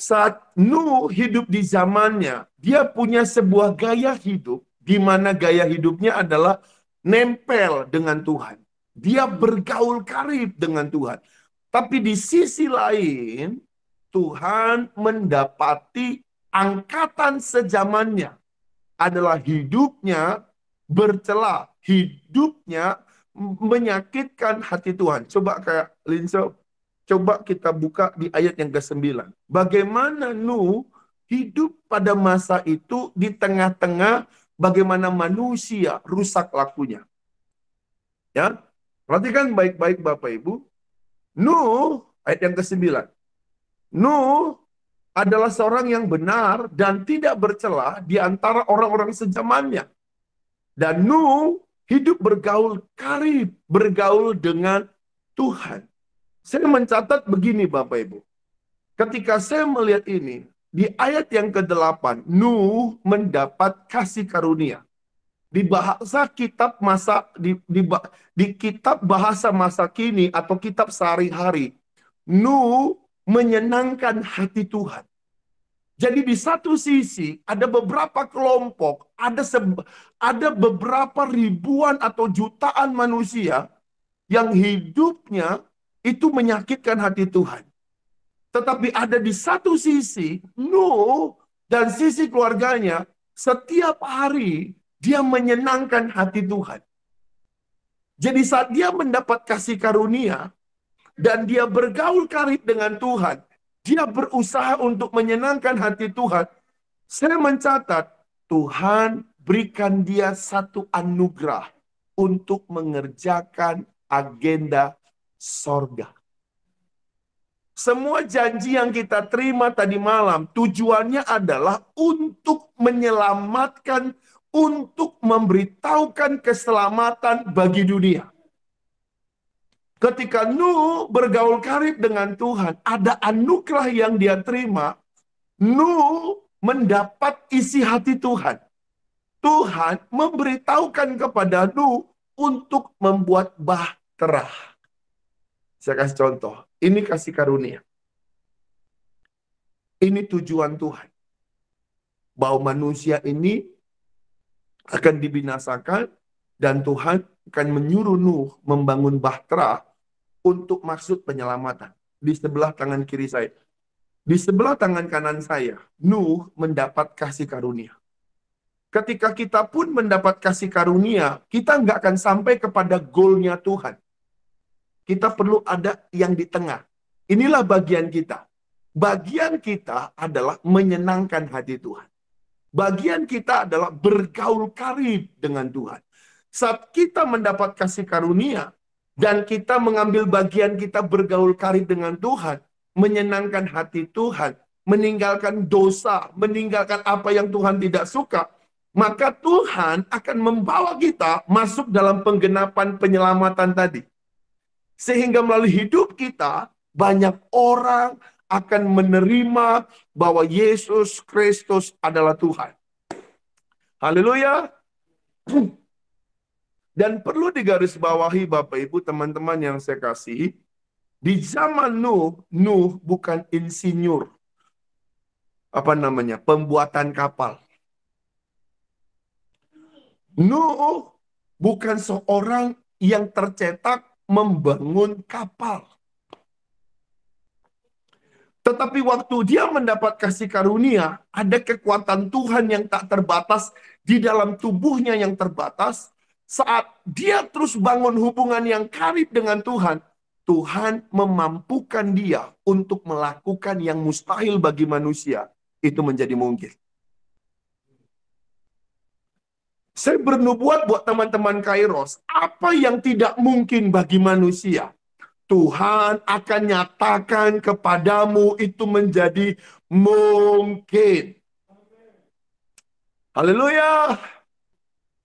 Saat Nuh hidup di zamannya, dia punya sebuah gaya hidup di mana gaya hidupnya adalah nempel dengan Tuhan. Dia bergaul karib dengan Tuhan. Tapi di sisi lain, Tuhan mendapati angkatan sezamannya adalah hidupnya bercela, hidupnya menyakitkan hati Tuhan. Coba kayak Linso, coba kita buka di ayat yang ke-9. Bagaimana Nuh hidup pada masa itu di tengah-tengah bagaimana manusia rusak lakunya. Ya, perhatikan baik-baik Bapak Ibu. Nuh, ayat yang ke-9. Nuh adalah seorang yang benar dan tidak bercela di antara orang-orang sezamannya. Dan Nuh hidup bergaul karib, bergaul dengan Tuhan. Saya mencatat begini Bapak Ibu. Ketika saya melihat ini, di ayat yang ke-8, Nuh mendapat kasih karunia. Di bahasa kitab di kitab bahasa masa kini atau kitab sehari-hari, Nuh menyenangkan hati Tuhan. Jadi di satu sisi ada beberapa kelompok, ada beberapa ribuan atau jutaan manusia yang hidupnya itu menyakitkan hati Tuhan. Tetapi ada di satu sisi, Nuh dan sisi keluarganya, setiap hari dia menyenangkan hati Tuhan. Jadi saat dia mendapat kasih karunia, dan dia bergaul karib dengan Tuhan, dia berusaha untuk menyenangkan hati Tuhan. Saya mencatat, Tuhan berikan dia satu anugerah untuk mengerjakan agenda sorga. Semua janji yang kita terima tadi malam, tujuannya adalah untuk menyelamatkan, untuk memberitahukan keselamatan bagi dunia. Ketika Nuh bergaul karib dengan Tuhan, ada anugerah yang dia terima. Nuh mendapat isi hati Tuhan. Tuhan memberitahukan kepada Nuh untuk membuat bahtera. Saya kasih contoh. Ini kasih karunia. Ini tujuan Tuhan. Bahwa manusia ini akan dibinasakan dan Tuhan akan menyuruh Nuh membangun bahtera untuk maksud penyelamatan. Di sebelah tangan kiri saya. Di sebelah tangan kanan saya, Nuh mendapat kasih karunia. Ketika kita pun mendapat kasih karunia, kita nggak akan sampai kepada goalnya Tuhan. Kita perlu ada yang di tengah. Inilah bagian kita. Bagian kita adalah menyenangkan hati Tuhan. Bagian kita adalah bergaul karib dengan Tuhan. Saat kita mendapat kasih karunia, dan kita mengambil bagian kita bergaul karib dengan Tuhan, menyenangkan hati Tuhan, meninggalkan dosa, meninggalkan apa yang Tuhan tidak suka, maka Tuhan akan membawa kita masuk dalam penggenapan penyelamatan tadi. Sehingga melalui hidup kita, banyak orang akan menerima bahwa Yesus Kristus adalah Tuhan. Haleluya. Dan perlu digarisbawahi Bapak Ibu teman-teman yang saya kasihi, di zaman Nuh, Nuh bukan insinyur. Pembuatan kapal. Nuh bukan seorang yang tercetak membangun kapal. Tetapi waktu dia mendapat kasih karunia, ada kekuatan Tuhan yang tak terbatas di dalam tubuhnya yang terbatas. Saat dia terus bangun hubungan yang karib dengan Tuhan, Tuhan memampukan dia untuk melakukan yang mustahil bagi manusia. Itu menjadi mungkin. Saya bernubuat buat teman-teman Kairos, apa yang tidak mungkin bagi manusia, Tuhan akan nyatakan kepadamu itu menjadi mungkin. Haleluya.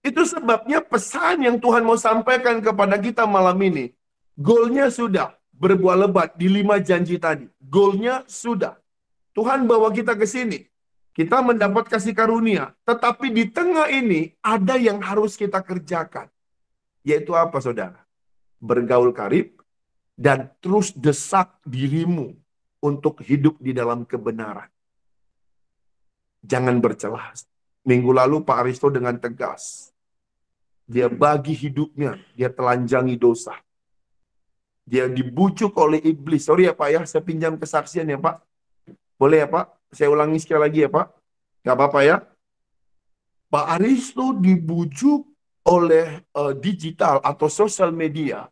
Itu sebabnya pesan yang Tuhan mau sampaikan kepada kita malam ini. Goalnya sudah berbuah lebat di 5 janji tadi. Goalnya sudah. Tuhan bawa kita ke sini. Kita mendapat kasih karunia. Tetapi di tengah ini ada yang harus kita kerjakan. Yaitu apa saudara? Bergaul karib dan terus desak dirimu untuk hidup di dalam kebenaran. Jangan bercelah. Minggu lalu Pak Aristo dengan tegas. Dia bagi hidupnya. Dia telanjangi dosa. Dia dibujuk oleh iblis. Sorry ya Pak ya, saya pinjam kesaksian ya Pak. Boleh ya Pak? Saya ulangi sekali lagi ya Pak. Gak apa-apa ya. Pak Aristo dibujuk oleh digital atau sosial media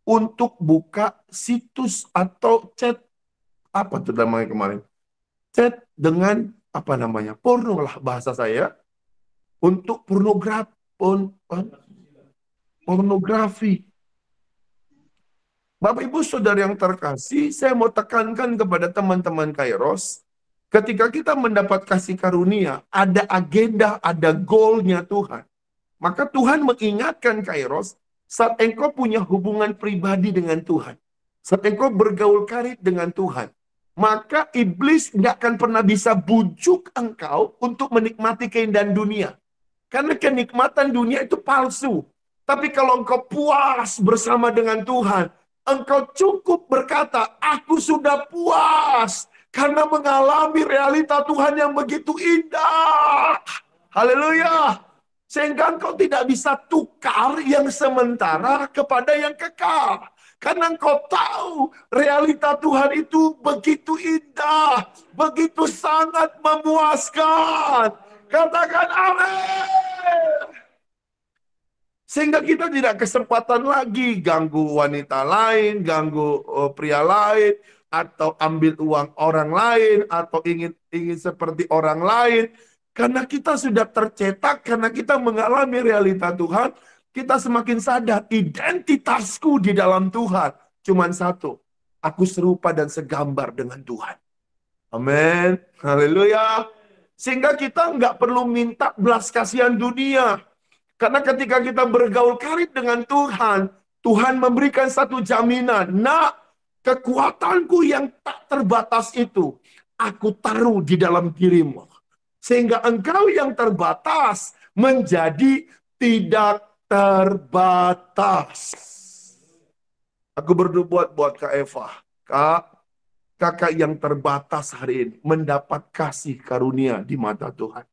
untuk buka situs atau chat. Apa tuh namanya kemarin? Chat dengan porno lah bahasa saya. Untuk pornografi. Bapak Ibu Saudara yang terkasih, saya mau tekankan kepada teman-teman Kairos, ketika kita mendapat kasih karunia, ada agenda, ada goalnya Tuhan. Maka Tuhan mengingatkan Kairos, saat engkau punya hubungan pribadi dengan Tuhan, saat engkau bergaul karib dengan Tuhan, maka iblis nggak akan pernah bisa bujuk engkau untuk menikmati keindahan dunia. Karena kenikmatan dunia itu palsu. Tapi kalau engkau puas bersama dengan Tuhan, engkau cukup berkata, aku sudah puas karena mengalami realita Tuhan yang begitu indah. Haleluya. Sehingga engkau tidak bisa tukar yang sementara kepada yang kekal. Karena engkau tahu realita Tuhan itu begitu indah, begitu sangat memuaskan. Katakan amin. Sehingga kita tidak kesempatan lagi ganggu wanita lain, ganggu pria lain, atau ambil uang orang lain, atau ingin seperti orang lain. Karena kita sudah tercetak, karena kita mengalami realita Tuhan, kita semakin sadar identitasku di dalam Tuhan. Cuman satu, aku serupa dan segambar dengan Tuhan. Amin. Haleluya. Sehingga kita nggak perlu minta belas kasihan dunia. Karena ketika kita bergaul karib dengan Tuhan, Tuhan memberikan satu jaminan. Nak, kekuatanku yang tak terbatas itu, aku taruh di dalam dirimu. Sehingga engkau yang terbatas menjadi tidak terbatas. Aku berdoa buat Kak Eva. Kak, kakak yang terbatas hari ini mendapat kasih karunia di mata Tuhan.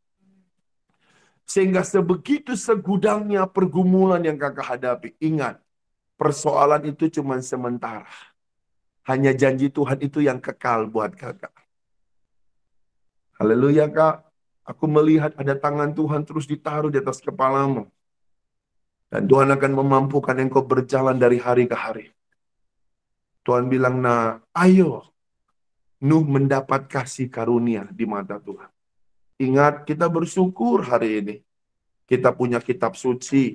Sehingga sebegitu segudangnya pergumulan yang kakak hadapi. Ingat, persoalan itu cuma sementara. Hanya janji Tuhan itu yang kekal buat kakak. Haleluya Kak. Aku melihat ada tangan Tuhan terus ditaruh di atas kepalamu. Dan Tuhan akan memampukan engkau berjalan dari hari ke hari. Tuhan bilang, nah ayo. Nuh mendapat kasih karunia di mata Tuhan. Ingat, kita bersyukur hari ini. Kita punya kitab suci.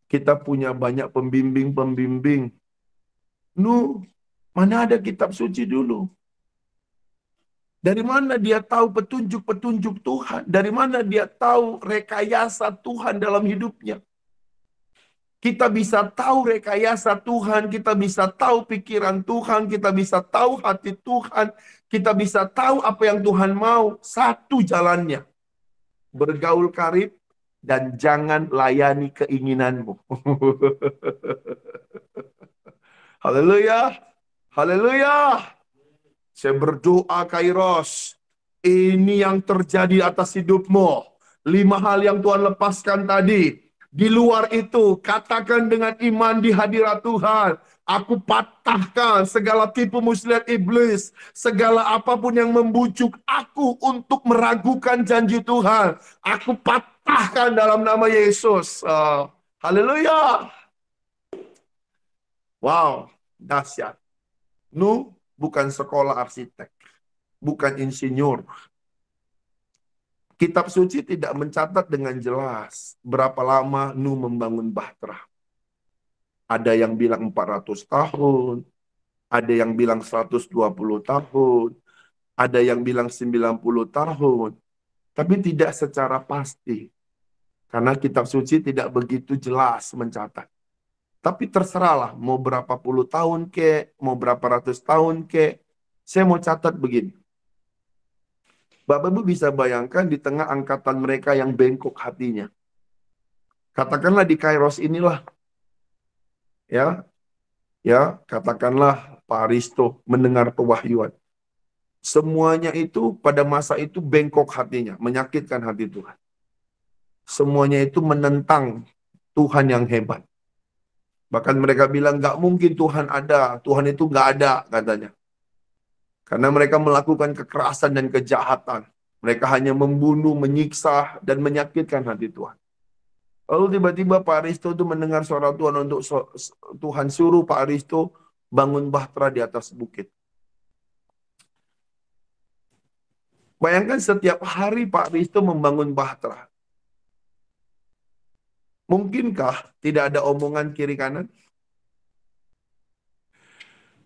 Kita punya banyak pembimbing-pembimbing. Nuh, mana ada kitab suci dulu? Dari mana dia tahu petunjuk-petunjuk Tuhan? Dari mana dia tahu rekayasa Tuhan dalam hidupnya? Kita bisa tahu rekayasa Tuhan, kita bisa tahu pikiran Tuhan, kita bisa tahu hati Tuhan, kita bisa tahu apa yang Tuhan mau. Satu jalannya. Bergaul karib dan jangan layani keinginanmu. Haleluya. Haleluya. Saya berdoa Kairos. Ini yang terjadi atas hidupmu. 5 hal yang Tuhan lepaskan tadi. Di luar itu, katakan dengan iman di hadirat Tuhan. Aku patahkan segala tipu muslihat iblis. Segala apapun yang membujuk aku untuk meragukan janji Tuhan. Aku patahkan dalam nama Yesus. Haleluya. Wow, dahsyat. Nuh bukan sekolah arsitek. Bukan insinyur. Kitab suci tidak mencatat dengan jelas berapa lama Nuh membangun bahtera. Ada yang bilang 400 tahun, ada yang bilang 120 tahun, ada yang bilang 90 tahun. Tapi tidak secara pasti. Karena kitab suci tidak begitu jelas mencatat. Tapi terserahlah, mau berapa puluh tahun ke, mau berapa ratus tahun ke. Saya mau catat begini. Bapak Ibu bisa bayangkan di tengah angkatan mereka yang bengkok hatinya. Katakanlah di Kairos inilah. Ya, katakanlah Pak Aristo mendengar pewahyuan. Semuanya itu pada masa itu bengkok hatinya, menyakitkan hati Tuhan. Semuanya itu menentang Tuhan yang hebat. Bahkan mereka bilang nggak mungkin Tuhan ada, Tuhan itu nggak ada katanya. Karena mereka melakukan kekerasan dan kejahatan. Mereka hanya membunuh, menyiksa, dan menyakitkan hati Tuhan. Lalu tiba-tiba Pak Aristo itu mendengar suara Tuhan untuk Tuhan suruh Pak Aristo bangun bahtera di atas bukit. Bayangkan setiap hari Pak Aristo membangun bahtera. Mungkinkah tidak ada omongan kiri kanan?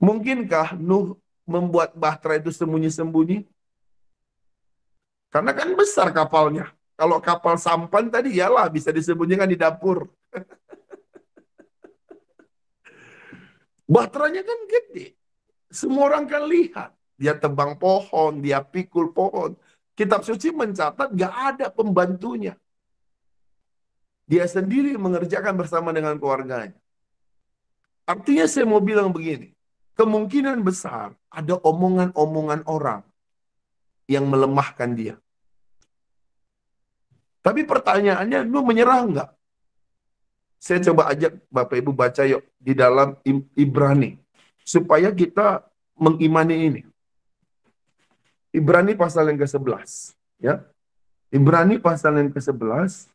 Mungkinkah Nuh membuat bahtera itu sembunyi-sembunyi? Karena kan besar kapalnya. Kalau kapal sampan tadi yalah bisa disembunyikan di dapur. Bahteranya kan gede. Semua orang kan lihat. Dia tebang pohon, dia pikul pohon. Kitab suci mencatat gak ada pembantunya. Dia sendiri mengerjakan bersama dengan keluarganya. Artinya saya mau bilang begini. Kemungkinan besar ada omongan-omongan orang yang melemahkan dia. Tapi pertanyaannya, Nuh menyerah enggak? Saya coba ajak Bapak Ibu baca yuk di dalam Ibrani. Supaya kita mengimani ini. Ibrani pasal yang ke-11. Ya. Ibrani pasal yang ke-11.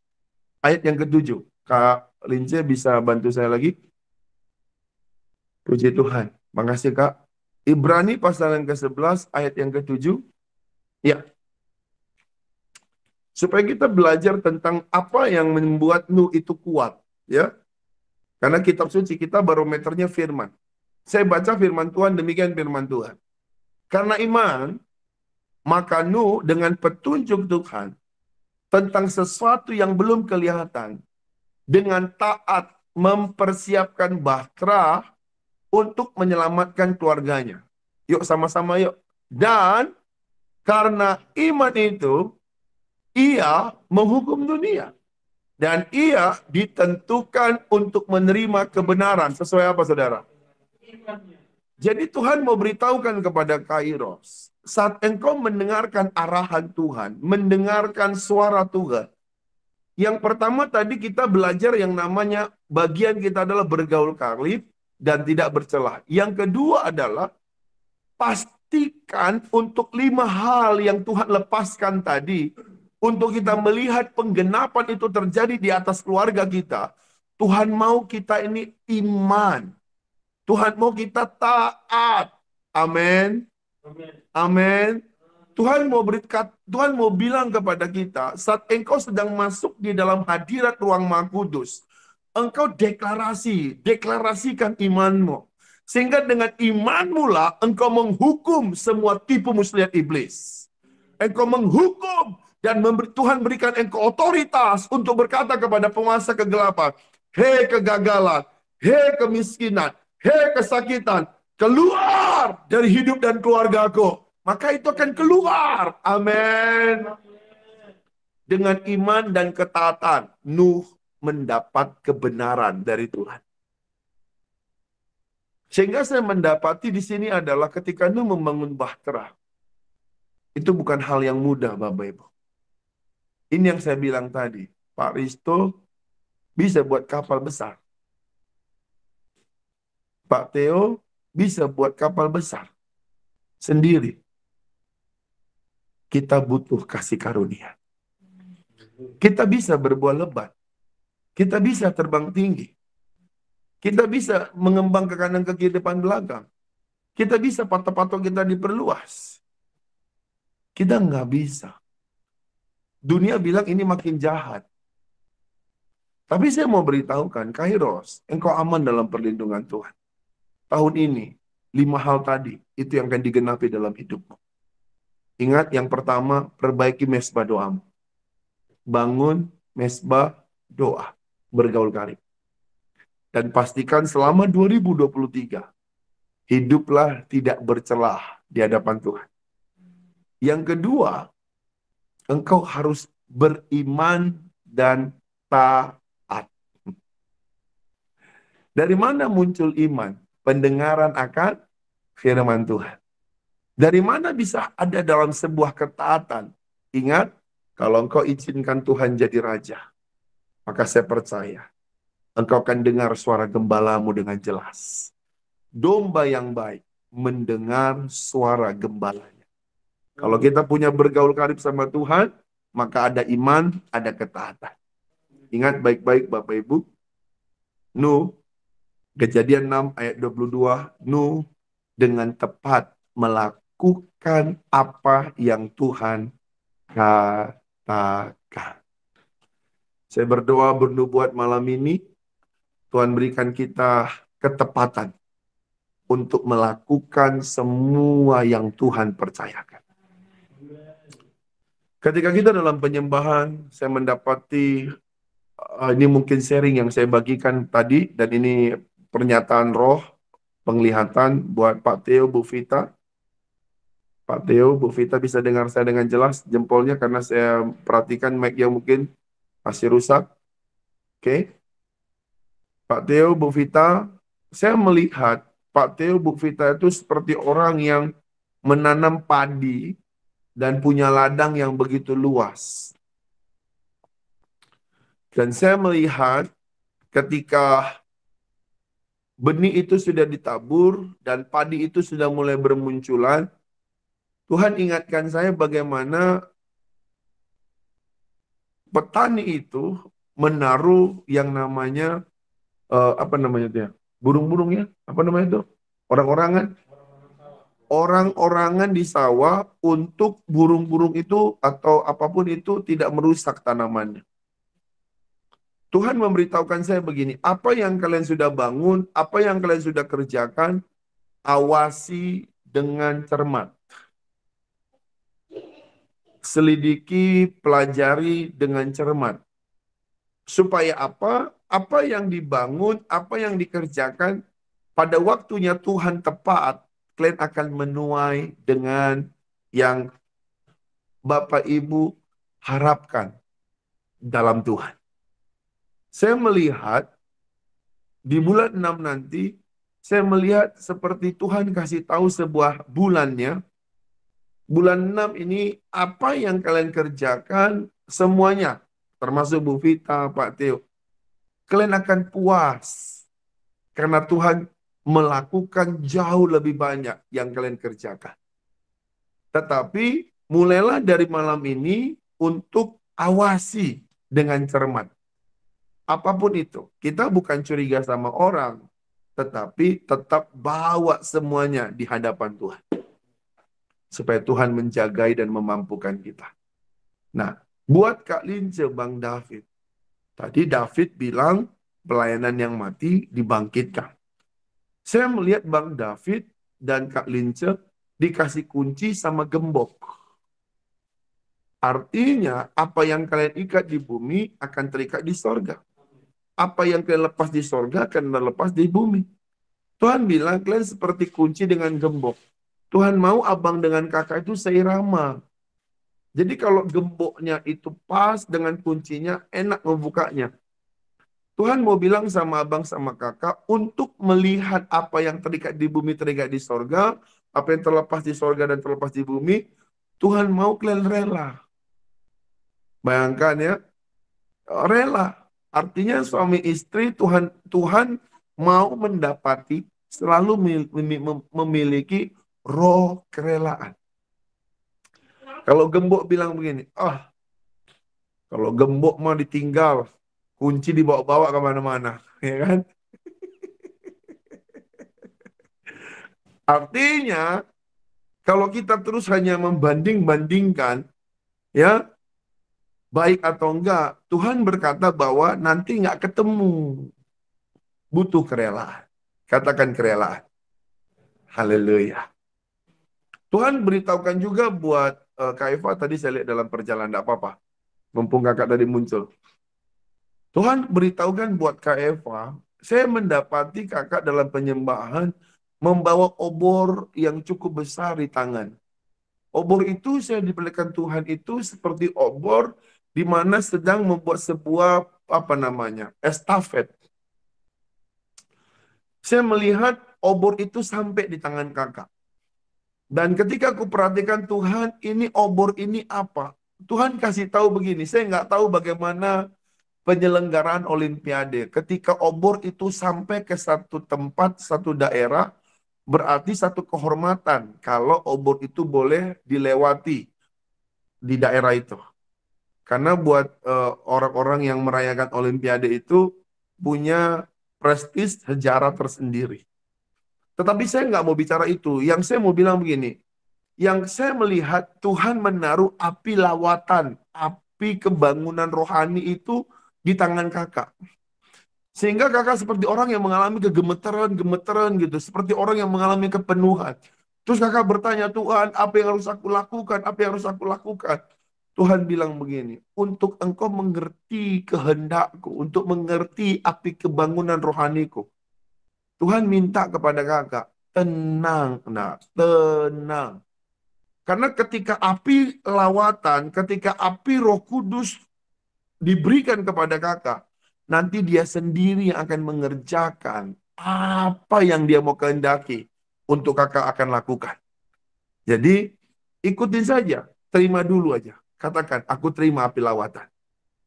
ayat yang ke-7. Kak Lince bisa bantu saya lagi? Puji Tuhan. Makasih Kak. Ibrani pasal yang ke-11 ayat yang ke-7. Ya. Supaya kita belajar tentang apa yang membuat Nuh itu kuat. Ya. Karena kitab suci kita barometernya firman. Saya baca firman Tuhan, demikian firman Tuhan. Karena iman, maka Nuh dengan petunjuk Tuhan tentang sesuatu yang belum kelihatan, dengan taat mempersiapkan bahtera untuk menyelamatkan keluarganya. Yuk sama-sama yuk. Dan karena iman itu, ia menghukum dunia. Dan ia ditentukan untuk menerima kebenaran. Sesuai apa saudara? Jadi Tuhan mau beritahukan kepada Kairos, saat engkau mendengarkan arahan Tuhan, mendengarkan suara Tuhan, yang pertama tadi kita belajar yang namanya bagian kita adalah bergaul karib dan tidak bercelah. Yang kedua adalah pastikan untuk 5 hal yang Tuhan lepaskan tadi, untuk kita melihat penggenapan itu terjadi di atas keluarga kita. Tuhan mau kita ini iman. Tuhan mau kita taat. Amin. Amin. Tuhan mau bilang kepada kita, saat engkau sedang masuk di dalam hadirat ruang Maha Kudus, engkau deklarasikan imanmu. Sehingga dengan imanmu lah engkau menghukum semua tipu muslihat iblis. Engkau menghukum dan Tuhan berikan engkau otoritas untuk berkata kepada penguasa kegelapan, hei kegagalan, hei kemiskinan, hei kesakitan, keluar dari hidup dan keluargaku. Maka itu akan keluar. Amin. Dengan iman dan ketaatan, Nuh mendapat kebenaran dari Tuhan. Sehingga saya mendapati di sini adalah ketika Nuh membangun bahtera. Itu bukan hal yang mudah, Bapak Ibu. Ini yang saya bilang tadi. Pak Risto bisa buat kapal besar. Pak Theo bisa buat kapal besar. Sendiri. Kita butuh kasih karunia. Kita bisa berbuah lebat. Kita bisa terbang tinggi. Kita bisa mengembang ke kanan ke kiri depan belakang. Kita bisa patok-patok kita diperluas. Kita nggak bisa. Dunia bilang ini makin jahat. Tapi saya mau beritahukan, Kairos, engkau aman dalam perlindungan Tuhan. Tahun ini, 5 hal tadi, itu yang akan digenapi dalam hidupmu. Ingat, yang pertama, perbaiki mesbah doamu. Bangun mesbah doa. Bergaul karib. Dan pastikan selama 2023, hiduplah tidak bercelah di hadapan Tuhan. Yang kedua, engkau harus beriman dan taat. Dari mana muncul iman? Pendengaran akan firman Tuhan. Dari mana bisa ada dalam sebuah ketaatan? Ingat, kalau engkau izinkan Tuhan jadi raja, maka saya percaya, engkau akan dengar suara gembalamu dengan jelas. Domba yang baik mendengar suara gembalanya. Kalau kita punya bergaul karib sama Tuhan, maka ada iman, ada ketaatan. Ingat baik-baik Bapak Ibu, Nuh, Kejadian 6 ayat 22, Nuh dengan tepat melakukan apa yang Tuhan katakan. Saya berdoa bernubuat malam ini, Tuhan berikan kita ketepatan untuk melakukan semua yang Tuhan percayakan. Ketika kita dalam penyembahan, saya mendapati, ini mungkin sharing yang saya bagikan tadi, dan ini pernyataan roh, penglihatan buat Pak Theo, Bu Vita. Pak Theo, Bu Vita bisa dengar saya dengan jelas jempolnya karena saya perhatikan mic yang mungkin masih rusak. Oke. Pak Theo, Bu Vita, saya melihat Pak Theo, Bu Vita itu seperti orang yang menanam padi dan punya ladang yang begitu luas. Dan saya melihat ketika benih itu sudah ditabur dan padi itu sudah mulai bermunculan, Tuhan ingatkan saya bagaimana petani itu menaruh yang namanya apa namanya itu ya? Burung-burung ya? Apa namanya itu? Orang-orangan. Orang-orangan di sawah untuk burung-burung itu atau apapun itu tidak merusak tanamannya. Tuhan memberitahukan saya begini, apa yang kalian sudah bangun, apa yang kalian sudah kerjakan, awasi dengan cermat. Selidiki, pelajari dengan cermat. Supaya apa? Apa yang dibangun, apa yang dikerjakan, pada waktunya Tuhan tepat, kalian akan menuai dengan yang Bapak Ibu harapkan dalam Tuhan. Saya melihat di bulan 6 nanti, saya melihat seperti Tuhan kasih tahu sebuah bulannya. Bulan 6 ini apa yang kalian kerjakan semuanya, termasuk Bu Vita, Pak Theo, kalian akan puas karena Tuhan melakukan jauh lebih banyak yang kalian kerjakan. Tetapi mulailah dari malam ini untuk awasi dengan cermat. Apapun itu, kita bukan curiga sama orang, tetapi tetap bawa semuanya di hadapan Tuhan. Supaya Tuhan menjagai dan memampukan kita. Nah, buat Kak Lince, Bang David. Tadi David bilang pelayanan yang mati dibangkitkan. Saya melihat Bang David dan Kak Lince dikasih kunci sama gembok. Artinya, apa yang kalian ikat di bumi akan terikat di sorga. Apa yang kalian lepas di sorga akan terlepas di bumi. Tuhan bilang kalian seperti kunci dengan gembok. Tuhan mau abang dengan kakak itu seirama. Jadi kalau gemboknya itu pas dengan kuncinya, enak membukanya. Tuhan mau bilang sama abang sama kakak untuk melihat apa yang terikat di bumi terikat di sorga, apa yang terlepas di sorga dan terlepas di bumi. Tuhan mau kalian rela. Bayangkan ya, rela. Artinya suami istri Tuhan mau mendapati selalu memiliki roh kerelaan. Kalau gembok bilang begini, kalau gembok mau ditinggal, kunci dibawa-bawa kemana-mana, ya kan? Artinya, kalau kita terus hanya membanding-bandingkan, ya, baik atau enggak, Tuhan berkata bahwa nanti enggak ketemu. Butuh kerelaan. Katakan kerelaan. Haleluya. Tuhan beritahukan juga buat Kak Eva, tadi saya lihat dalam perjalanan, enggak apa-apa. Mumpung kakak tadi muncul. Tuhan beritahukan buat Kak Eva, saya mendapati kakak dalam penyembahan membawa obor yang cukup besar di tangan. Obor itu saya diperlihatkan Tuhan itu seperti obor di mana sedang membuat sebuah estafet. Saya melihat obor itu sampai di tangan kakak. Dan ketika aku perhatikan Tuhan, ini obor ini apa? Tuhan kasih tahu begini, saya nggak tahu bagaimana penyelenggaraan Olimpiade. Ketika obor itu sampai ke satu tempat, satu daerah, berarti satu kehormatan kalau obor itu boleh dilewati di daerah itu. Karena buat orang-orang yang merayakan Olimpiade itu punya prestis sejarah tersendiri. Tetapi saya nggak mau bicara itu. Yang saya mau bilang begini. Yang saya melihat Tuhan menaruh api lawatan, api kebangunan rohani itu di tangan kakak. Sehingga kakak seperti orang yang mengalami gemeteran gitu. Seperti orang yang mengalami kepenuhan. Terus kakak bertanya, Tuhan, apa yang harus aku lakukan? Apa yang harus aku lakukan? Tuhan bilang begini, untuk engkau mengerti kehendakku, untuk mengerti api kebangunan rohaniku. Tuhan minta kepada kakak, tenang, tenang. Karena ketika api lawatan, ketika api Roh Kudus diberikan kepada kakak, nanti dia sendiri yang akan mengerjakan apa yang dia mau kehendaki untuk kakak akan lakukan. Jadi ikutin saja, terima dulu aja. Katakan, aku terima api lawatan.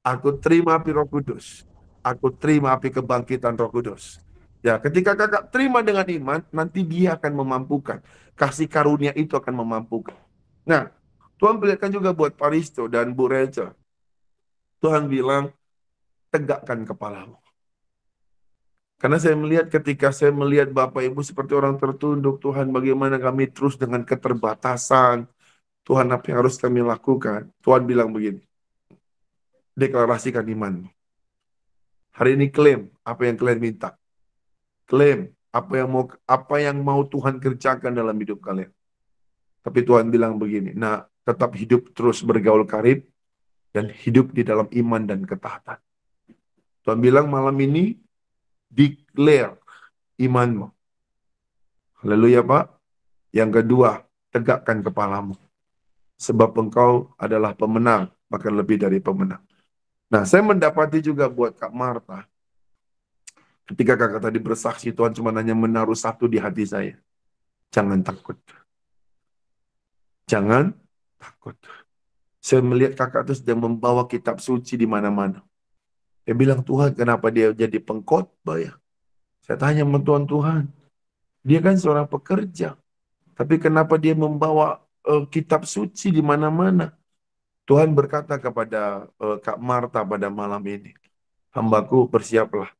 Aku terima api Roh Kudus. Aku terima api kebangkitan Roh Kudus. Ya, ketika kakak terima dengan iman, nanti dia akan memampukan. Kasih karunia itu akan memampukan. Nah, Tuhan perlihatkan juga buat Paristo dan Bu Rachel. Tuhan bilang, tegakkan kepalamu. Karena saya melihat ketika saya melihat Bapak Ibu seperti orang tertunduk, Tuhan bagaimana kami terus dengan keterbatasan, Tuhan apa yang harus kami lakukan? Tuhan bilang begini, deklarasikan imanmu. Hari ini klaim apa yang kalian minta. Klaim apa yang mau Tuhan kerjakan dalam hidup kalian. Tapi Tuhan bilang begini, nah tetap hidup terus bergaul karib dan hidup di dalam iman dan ketaatan. Tuhan bilang malam ini declare imanmu. Haleluya Pak. Yang kedua, tegakkan kepalamu. Sebab engkau adalah pemenang, bahkan lebih dari pemenang. Nah, saya mendapati juga buat Kak Marta, ketika kakak tadi bersaksi, Tuhan cuma hanya menaruh satu di hati saya. Jangan takut. Jangan takut. Saya melihat kakak itu sedang membawa kitab suci di mana-mana. Dia bilang, Tuhan kenapa dia jadi pengkhotbah ya? Saya tanya sama Tuhan, dia kan seorang pekerja. Tapi kenapa dia membawa kitab suci di mana-mana? Tuhan berkata kepada Kak Marta pada malam ini, hambaku bersiaplah.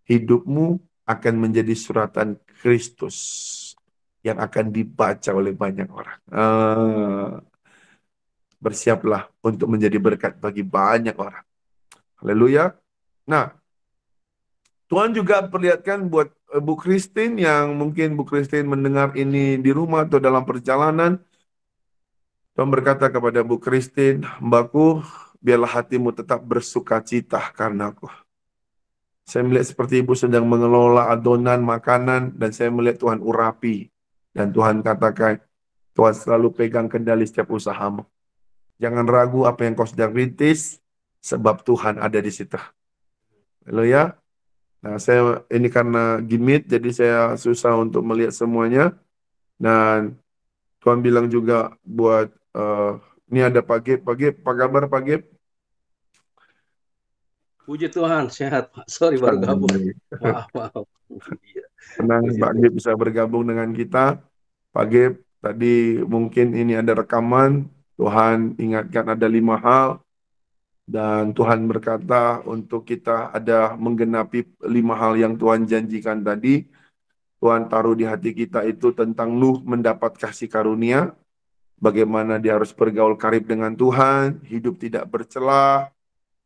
Hidupmu akan menjadi suratan Kristus yang akan dibaca oleh banyak orang. Bersiaplah untuk menjadi berkat bagi banyak orang. Haleluya. Nah, Tuhan juga perlihatkan buat Bu Christine yang mungkin Bu Christine mendengar ini di rumah atau dalam perjalanan. Tuhan berkata kepada Bu Christine, hambaku, biarlah hatimu tetap bersuka cita karena aku. Saya melihat seperti ibu sedang mengelola adonan makanan dan saya melihat Tuhan urapi. Dan Tuhan katakan, Tuhan selalu pegang kendali setiap usahamu. Jangan ragu apa yang kau sedang rintis, sebab Tuhan ada di situ. Haleluya. Nah, saya ini karena gimit, jadi saya susah untuk melihat semuanya. Dan Tuhan bilang juga buat, ini ada Pak Gip. Pak Gip, apa kabar Pak Gip? Puji Tuhan, sehat Pak. Sorry baru gabung. Maaf. Iya. Senang Pak Gip bisa bergabung dengan kita. Pak Gip, tadi mungkin ini ada rekaman. Tuhan ingatkan ada 5 hal. Dan Tuhan berkata untuk kita ada menggenapi 5 hal yang Tuhan janjikan tadi. Tuhan taruh di hati kita itu tentang Nuh mendapat kasih karunia. Bagaimana dia harus bergaul karib dengan Tuhan. Hidup tidak bercelah.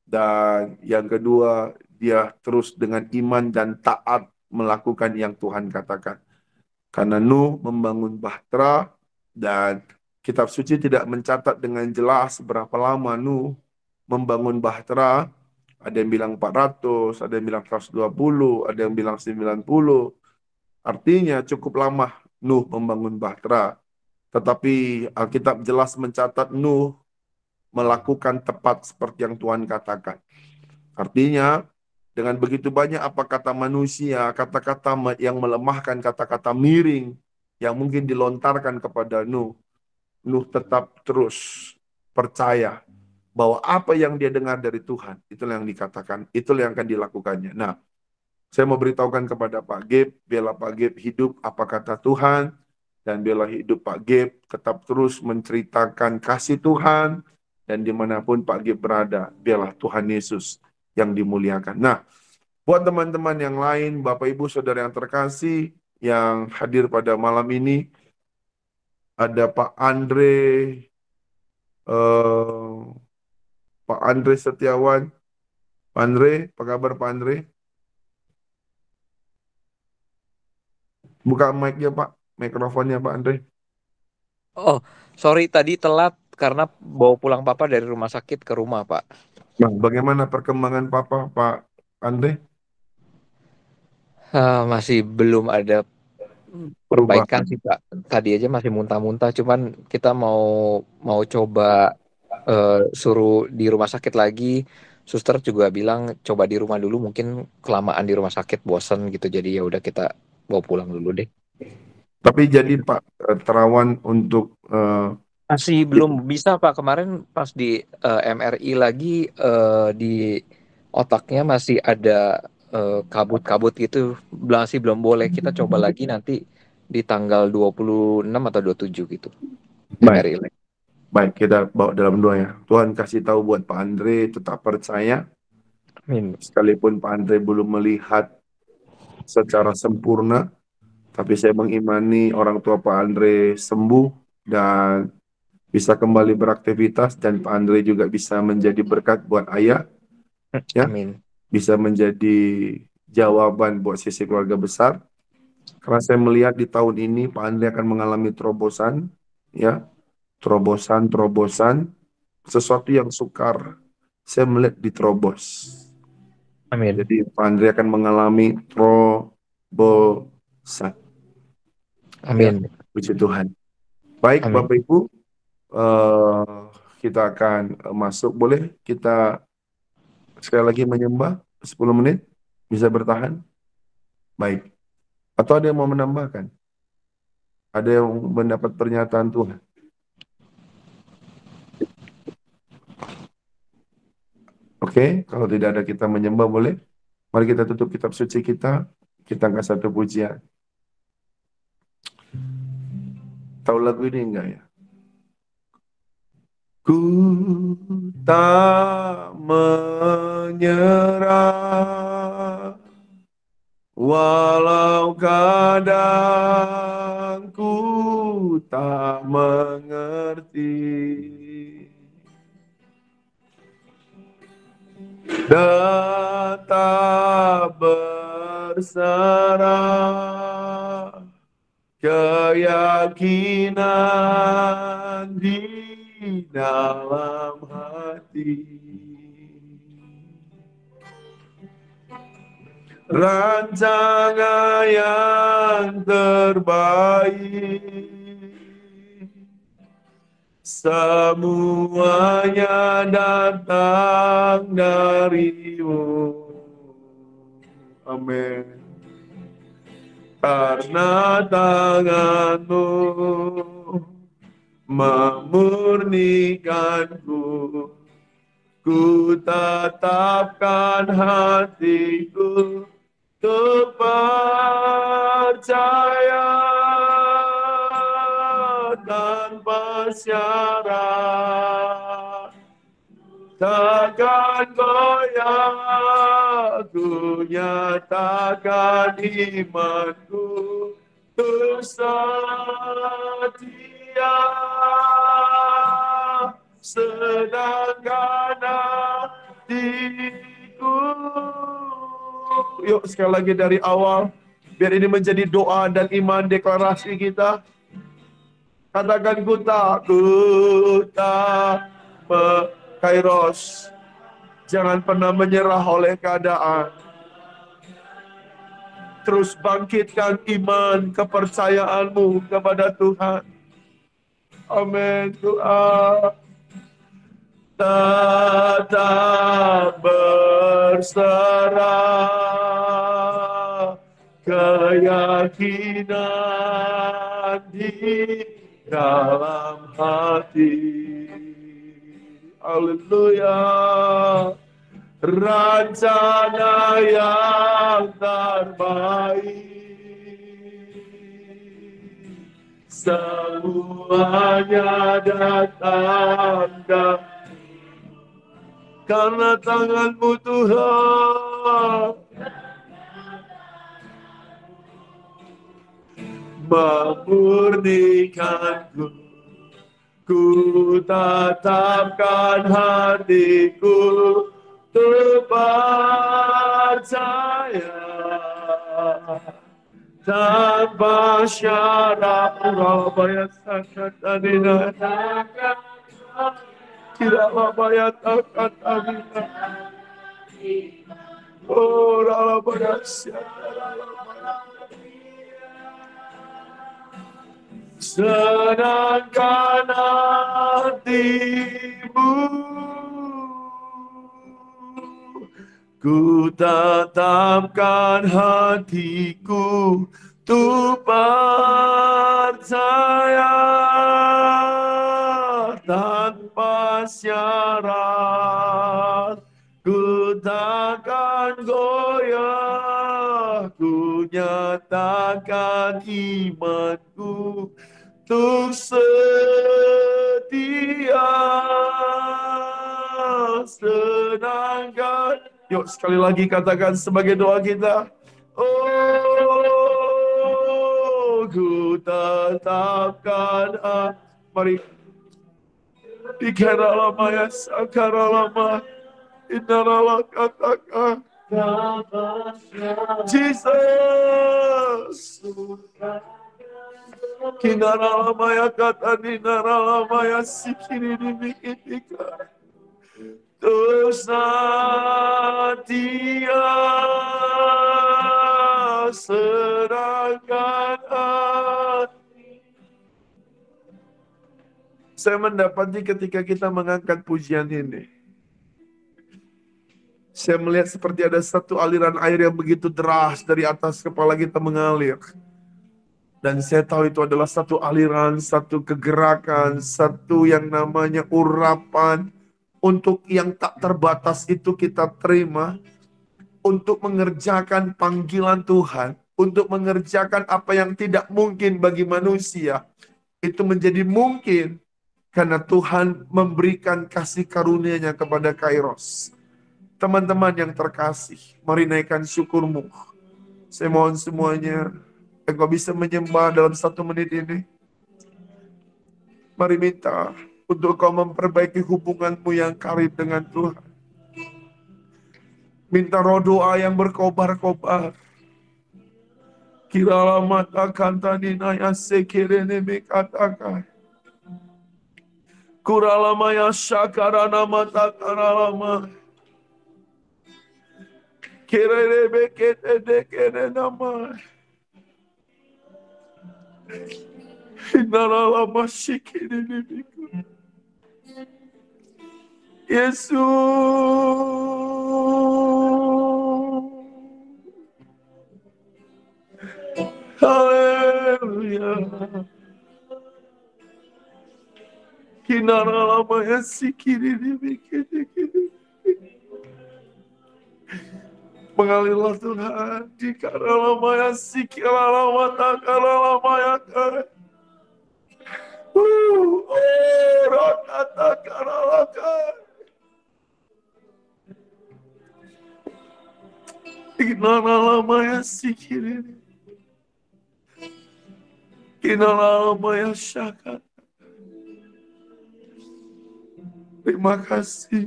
Dan yang kedua, dia terus dengan iman dan taat melakukan yang Tuhan katakan. Karena Nuh membangun bahtera dan kitab suci tidak mencatat dengan jelas berapa lama Nuh membangun bahtera. Ada yang bilang 400, ada yang bilang 120, ada yang bilang 90. Artinya cukup lama Nuh membangun bahtera. Tetapi Alkitab jelas mencatat Nuh melakukan tepat seperti yang Tuhan katakan. Artinya, dengan begitu banyak apa kata manusia, kata-kata yang melemahkan, kata-kata miring, yang mungkin dilontarkan kepada Nuh, Nuh tetap terus percaya bahwa apa yang dia dengar dari Tuhan, itulah yang dikatakan, itulah yang akan dilakukannya. Nah, saya mau beritahukan kepada Pak Gip, biarlah Pak Gip hidup apa kata Tuhan, dan biarlah hidup Pak Gip tetap terus menceritakan kasih Tuhan, dan dimanapun Pak Gip berada, biarlah Tuhan Yesus yang dimuliakan. Nah, buat teman-teman yang lain, Bapak Ibu Saudara yang terkasih, yang hadir pada malam ini, ada Pak Andre, Pak Andre Setiawan. Pak Andre, apa kabar Pak Andre? Buka mic-nya Pak, mikrofonnya Pak Andre. Oh, sorry tadi telat karena bawa pulang papa dari rumah sakit ke rumah, Pak. Nah, bagaimana perkembangan Papa, Pak Andre? Masih belum ada perbaikan sih, Pak. Tadi aja masih muntah-muntah, cuman kita mau coba suruh di rumah sakit lagi. Suster juga bilang coba di rumah dulu, mungkin kelamaan di rumah sakit bosen gitu. Jadi ya udah kita bawa pulang dulu deh. Tapi jadi Pak Terawan untuk masih belum bisa Pak. Kemarin pas di MRI lagi di otaknya masih ada kabut-kabut gitu. Masih belum boleh. Kita coba lagi nanti di tanggal 26 atau 27 gitu. MRI lagi. Baik, kita bawa dalam doa ya. Tuhan kasih tahu buat Pak Andre tetap percaya Amin. Sekalipun Pak Andre belum melihat secara sempurna, tapi saya mengimani orang tua Pak Andre sembuh dan bisa kembali beraktivitas, dan Pak Andre juga bisa menjadi berkat buat ayah, ya, Amin. bisa menjadi jawaban buat sisi keluarga besar. Karena saya melihat di tahun ini Pak Andre akan mengalami terobosan, ya, terobosan, sesuatu yang sukar. Saya melihat diterobos. Amin. Jadi Pak Andre akan mengalami terobosan. Ya, Amin. puji Tuhan. Baik, Amin. Bapak Ibu, kita akan masuk. Boleh kita sekali lagi menyembah 10 menit? Bisa bertahan? Baik. Atau ada yang mau menambahkan? Ada yang mendapat pernyataan Tuhan? Oke, kalau tidak ada kita menyembah, boleh? Mari kita tutup kitab suci kita angkat satu pujian. Tahu lagu ini enggak ya? Ku tak menyerah, walau kadang ku tak mengerti, dan tak berserah keyakinan di dalam hati. Rancangan yang terbaik semuanya datang dari-Mu. Amin. Karena tangan-Mu memurnikanku, ku tetapkan hatiku untuk percaya tanpa syarat. Takkan goyah, ku nyatakan imanku untuk setia, sedangkan hatiku. Yuk sekali lagi dari awal, biar ini menjadi doa dan iman deklarasi kita. Katakan ku tak Kairos. Jangan pernah menyerah oleh keadaan. Terus bangkitkan iman kepercayaanmu kepada Tuhan. Amin. Doa. Tetap berserah keyakinan di dalam hati. Haleluya. Rencana yang terbaik semuanya datang karena tangan-Mu Tuhan memurnikanku. Ku tetapkan hatiku untuk percaya tanpa syarat. Rabaya sakat adina, tidak rabaya takat adina. Oh rabaya sakat. Senangkan hatimu, ku tetapkan hatiku untuk percaya tanpa syarat. Ku takkan goyah, ku nyatakan imanku untuk setia, sedangkan Yuk sekali lagi katakan sebagai doa kita. Oh, ku tetapkan. Mari. Dikaralamaya sakaralama. Inaralah katakan. Jesus. Kinaralamaya kata dinaralamaya sikiri dimikitika. Dosa dia serahkan hati. Saya mendapati ketika kita mengangkat pujian ini, saya melihat seperti ada satu aliran air yang begitu deras dari atas kepala kita mengalir. Dan saya tahu itu adalah satu aliran, satu kegerakan, satu yang namanya urapan. Untuk yang tak terbatas itu kita terima. Untuk mengerjakan panggilan Tuhan. Untuk mengerjakan apa yang tidak mungkin bagi manusia. Itu menjadi mungkin. Karena Tuhan memberikan kasih karunia-Nya kepada Kairos. Teman-teman yang terkasih, mari naikkan syukurmu. Saya mohon semuanya, engkau bisa menyembah dalam 1 menit ini. Mari minta untuk kau memperbaiki hubunganmu yang karib dengan Tuhan. Minta roh doa yang berkobar-kobar. Kirala mata kantani naya sekirene mekatakan. Kurala maya syakarana mata karalama. Kirele bekete dekere nama. Hinarala masikirene mekatakan. Yesus. Haleluya. Kinara lamaya sikiri dibikini. Mengalirlah Tuhan. Dikara lamaya sikira lamata kara lamaya kara. Rakata kara lakar. Kinara lamaya sikiri. Kinara lamaya syakar. Terima kasih.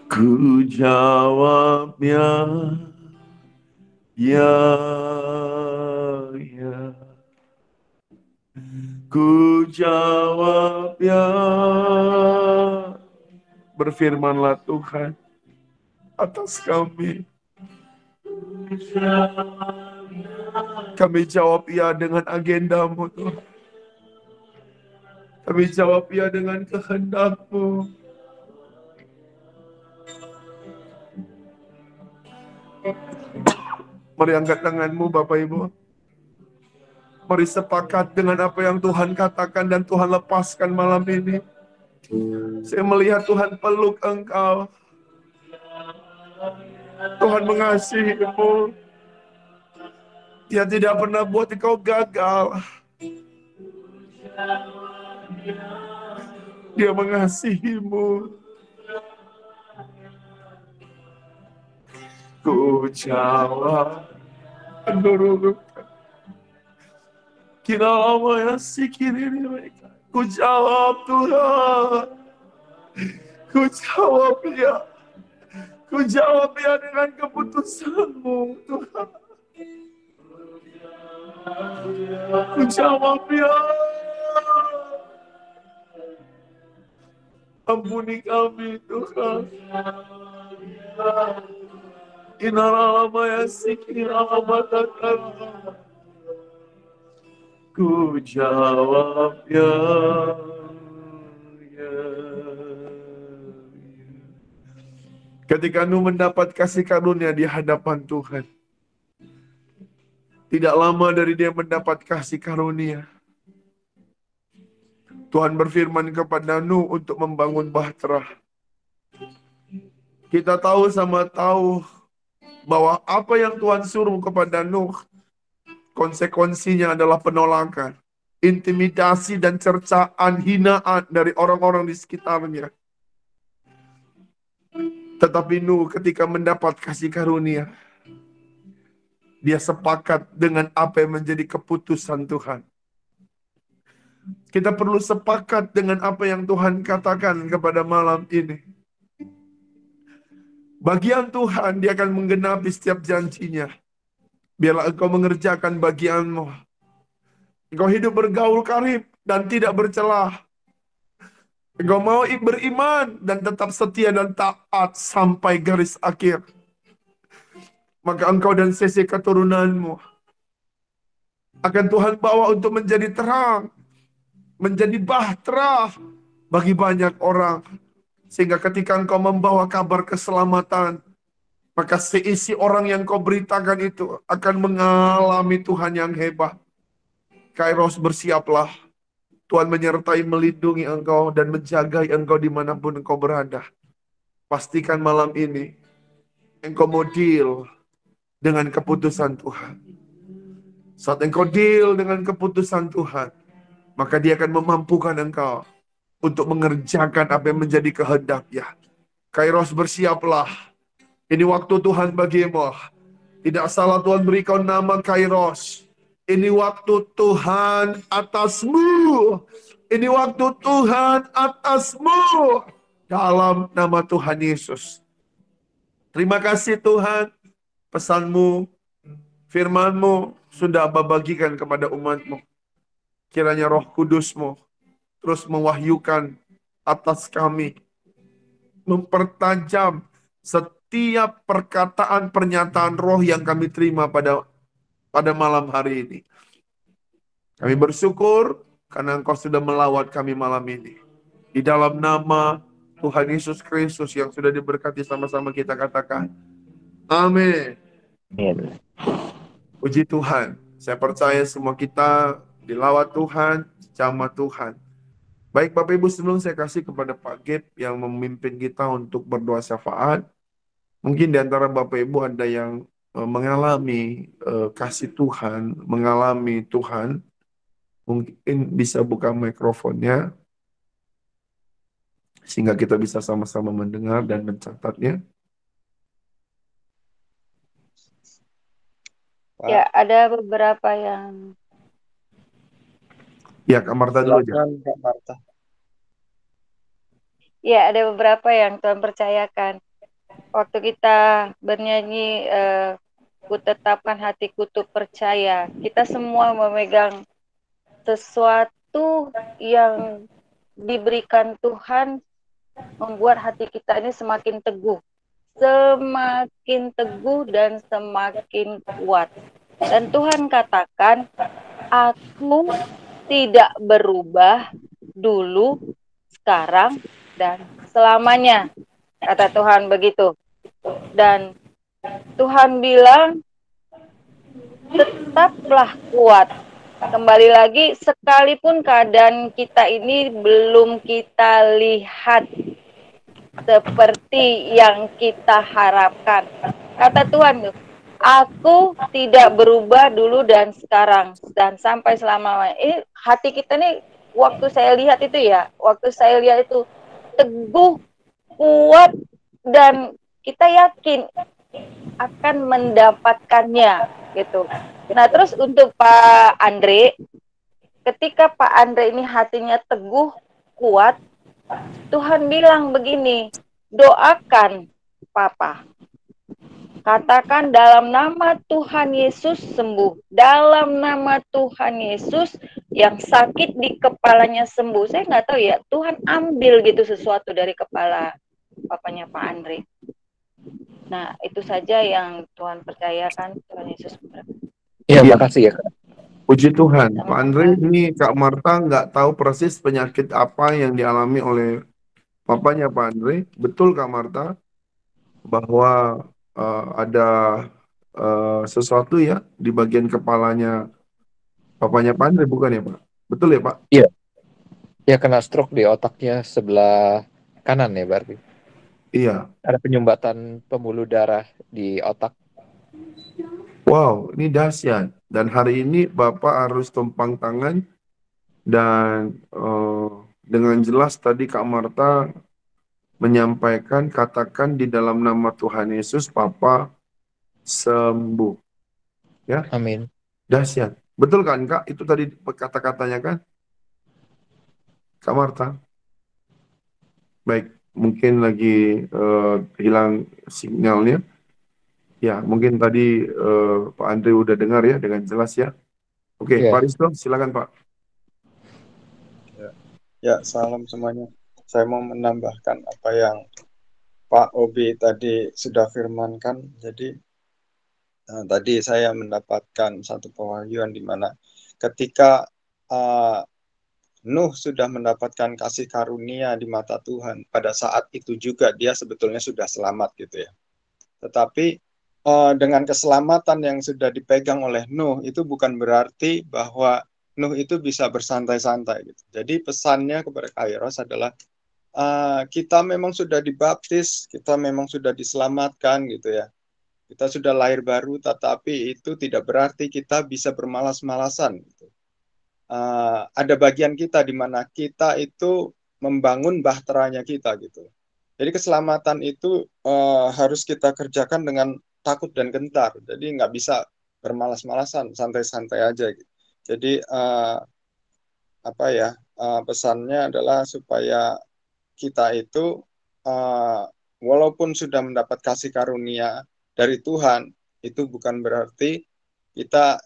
Ku jawabnya, ya, ya. Ku jawab ya. Berfirmanlah Tuhan atas kami. Kami jawab ya dengan agendamu Tuhan. Kami jawab ya dengan kehendak-Mu. Mari angkat tanganmu Bapak Ibu. Mari sepakat dengan apa yang Tuhan katakan dan Tuhan lepaskan malam ini. Saya melihat Tuhan peluk engkau. Tuhan mengasihimu. Dia tidak pernah buat engkau gagal. Dia mengasihimu. Ku jawab. Kira lama ya sikiri mereka. Ku jawab Tuhan. Ku jawab ya. Ku jawab ya dengan keputusan-Mu Tuhan. Ku jawab ya. Ampuni kami Tuhan. Inalama ya sikira matakan. Ku jawab ya. Ketika Nuh mendapat kasih karunia di hadapan Tuhan. Tidak lama dari dia mendapat kasih karunia. Tuhan berfirman kepada Nuh untuk membangun bahtera. Kita tahu sama tahu bahwa apa yang Tuhan suruh kepada Nuh, konsekuensinya adalah penolakan. intimidasi dan cercaan, hinaan dari orang-orang di sekitarnya. Tetapi Nuh ketika mendapat kasih karunia, dia sepakat dengan apa yang menjadi keputusan Tuhan. Kita perlu sepakat dengan apa yang Tuhan katakan kepada malam ini. Bagian Tuhan, dia akan menggenapi setiap janjinya. Biarlah engkau mengerjakan bagianmu. Engkau hidup bergaul karib dan tidak bercelah. Engkau mau beriman dan tetap setia dan taat sampai garis akhir. Maka engkau dan sesi keturunanmu akan Tuhan bawa untuk menjadi terang, menjadi bahtera bagi banyak orang. Sehingga ketika engkau membawa kabar keselamatan, maka seisi orang yang kau beritakan itu akan mengalami Tuhan yang hebat. Kairos, bersiaplah. Tuhan menyertai, melindungi engkau, dan menjagai engkau dimanapun engkau berada. Pastikan malam ini, engkau mau deal dengan keputusan Tuhan. Saat engkau deal dengan keputusan Tuhan, maka dia akan memampukan engkau untuk mengerjakan apa yang menjadi kehendaknya. Kairos, bersiaplah. Ini waktu Tuhan bagimu. Tidak salah Tuhan beri kau nama Kairos. Ini waktu Tuhan atasmu. Ini waktu Tuhan atasmu. Dalam nama Tuhan Yesus. Terima kasih Tuhan. Pesanmu, firmanmu sudah Abah bagikan kepada umatmu. Kiranya Roh Kudusmu terus mewahyukan atas kami. Mempertajam setiap perkataan pernyataan roh yang kami terima pada malam hari ini. Kami bersyukur karena Engkau sudah melawat kami malam ini. Di dalam nama Tuhan Yesus Kristus yang sudah diberkati, sama-sama kita katakan amin. Amin. Puji Tuhan. Saya percaya semua kita dilawat Tuhan, jamah Tuhan. Baik Bapak Ibu, sebelum saya kasih kepada Pak Gep yang memimpin kita untuk berdoa syafaat, mungkin di antara Bapak Ibu ada yang mengalami kasih Tuhan, mengalami Tuhan, mungkin bisa buka mikrofonnya, sehingga kita bisa sama-sama mendengar dan mencatatnya. Ya, ada beberapa yang... Ya, Kak Marta dulu aja. Silakan, Kak Marta. Ya, ada beberapa yang Tuhan percayakan. Waktu kita bernyanyi, ku tetapkan hatiku untuk percaya. Kita semua memegang sesuatu yang diberikan Tuhan, membuat hati kita ini semakin teguh. Semakin teguh dan semakin kuat. Dan Tuhan katakan, aku tidak berubah dulu, sekarang, dan selamanya. Kata Tuhan begitu. Dan Tuhan bilang, tetaplah kuat. Kembali lagi, sekalipun keadaan kita ini belum kita lihat seperti yang kita harapkan. Kata Tuhan, aku tidak berubah dulu dan sekarang dan sampai selamanya. Ini hati kita nih, waktu saya lihat itu teguh, kuat, dan kita yakin akan mendapatkannya gitu. Nah, terus untuk Pak Andre, ketika Pak Andre ini hatinya teguh, kuat, Tuhan bilang begini, doakan Papa. Katakan dalam nama Tuhan Yesus sembuh. Dalam nama Tuhan Yesus yang sakit di kepalanya sembuh. Saya nggak tahu ya, Tuhan ambil gitu sesuatu dari kepala papanya Pak Andre. Nah, itu saja yang Tuhan percayakan. Tuhan Yesus memberkati. Ya, makasih ya Kak. Puji Tuhan. Pak Andre, ini Kak Marta nggak tahu persis penyakit apa yang dialami oleh papanya Pak Andre. Betul Kak Marta? Bahwa ada sesuatu ya di bagian kepalanya papanya Pak Andre, bukan ya Pak? Betul ya Pak? Iya. Ya, kena stroke di otaknya sebelah kanan ya berarti. Iya. Ada penyumbatan pembuluh darah di otak. Wow, ini dahsyat. Dan hari ini Bapak harus tumpang tangan Dan dengan jelas tadi Kak Marta menyampaikan, katakan di dalam nama Tuhan Yesus, Papa sembuh. Ya, Amin. dahsyat. Betul kan Kak? Itu tadi kata-katanya kan? Kak Marta? Baik, mungkin lagi hilang sinyalnya. Ya, mungkin tadi Pak Andre udah dengar ya dengan jelas ya. Oke, Ya. Pak Risto, silakan Pak. Ya, salam semuanya. Saya mau menambahkan apa yang Pak Obi tadi sudah firmankan. Jadi tadi saya mendapatkan satu pewahyuan di mana ketika uh, Nuh sudah mendapatkan kasih karunia di mata Tuhan, pada saat itu juga dia sebetulnya sudah selamat gitu ya. Tetapi dengan keselamatan yang sudah dipegang oleh Nuh itu bukan berarti bahwa Nuh itu bisa bersantai-santai gitu. Jadi pesannya kepada Kairos adalah kita memang sudah dibaptis, kita memang sudah diselamatkan gitu ya. Kita sudah lahir baru, tetapi itu tidak berarti kita bisa bermalas-malasan. Gitu. Ada bagian kita di mana kita itu membangun bahteranya kita gitu. Jadi keselamatan itu harus kita kerjakan dengan takut dan gentar. Jadi nggak bisa bermalas-malasan, santai-santai aja. Gitu. Jadi apa ya pesannya adalah supaya kita itu walaupun sudah mendapat kasih karunia dari Tuhan, itu bukan berarti kita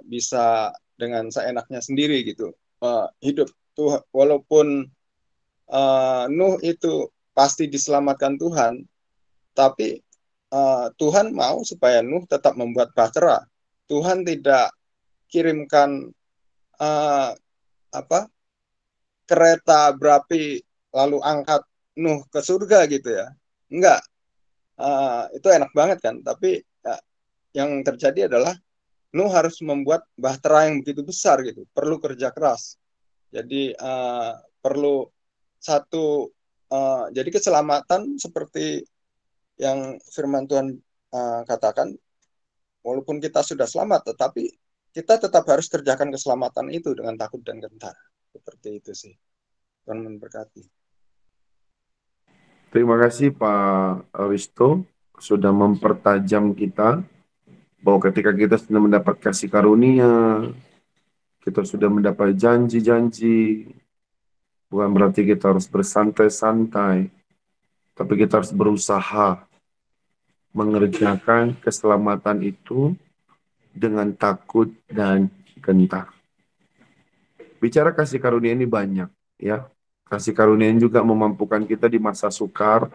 bisa dengan seenaknya sendiri gitu hidup tuh. Walaupun Nuh itu pasti diselamatkan Tuhan, tapi Tuhan mau supaya Nuh tetap membuat bahtera. Tuhan tidak kirimkan apa kereta berapi lalu angkat Nuh ke surga gitu ya. Enggak, itu enak banget kan. Tapi yang terjadi adalah Nuh harus membuat bahtera yang begitu besar gitu. Perlu kerja keras. Jadi perlu satu. Jadi keselamatan seperti yang firman Tuhan katakan, walaupun kita sudah selamat, tetapi kita tetap harus kerjakan keselamatan itu dengan takut dan gentar. Seperti itu sih. Tuhan memberkati. Terima kasih Pak Risto sudah mempertajam kita bahwa ketika kita sudah mendapat kasih karunia, kita sudah mendapat janji-janji, bukan berarti kita harus bersantai-santai, tapi kita harus berusaha mengerjakan keselamatan itu dengan takut dan gentar. Bicara kasih karunia ini banyak, ya. Kasih karunia ini juga memampukan kita di masa sukar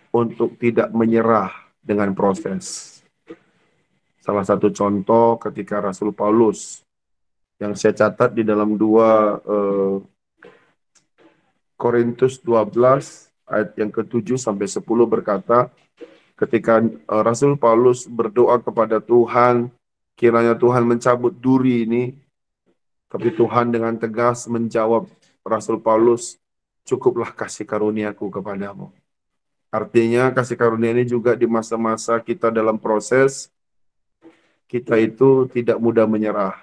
untuk tidak menyerah dengan proses. Salah satu contoh ketika Rasul Paulus yang saya catat di dalam 2 Korintus 12 ayat yang ke-7 sampai 10 berkata, ketika Rasul Paulus berdoa kepada Tuhan, kiranya Tuhan mencabut duri ini, tapi Tuhan dengan tegas menjawab Rasul Paulus, cukuplah kasih karuniaku kepadamu. Artinya kasih karunia ini juga di masa-masa kita dalam proses, kita itu tidak mudah menyerah.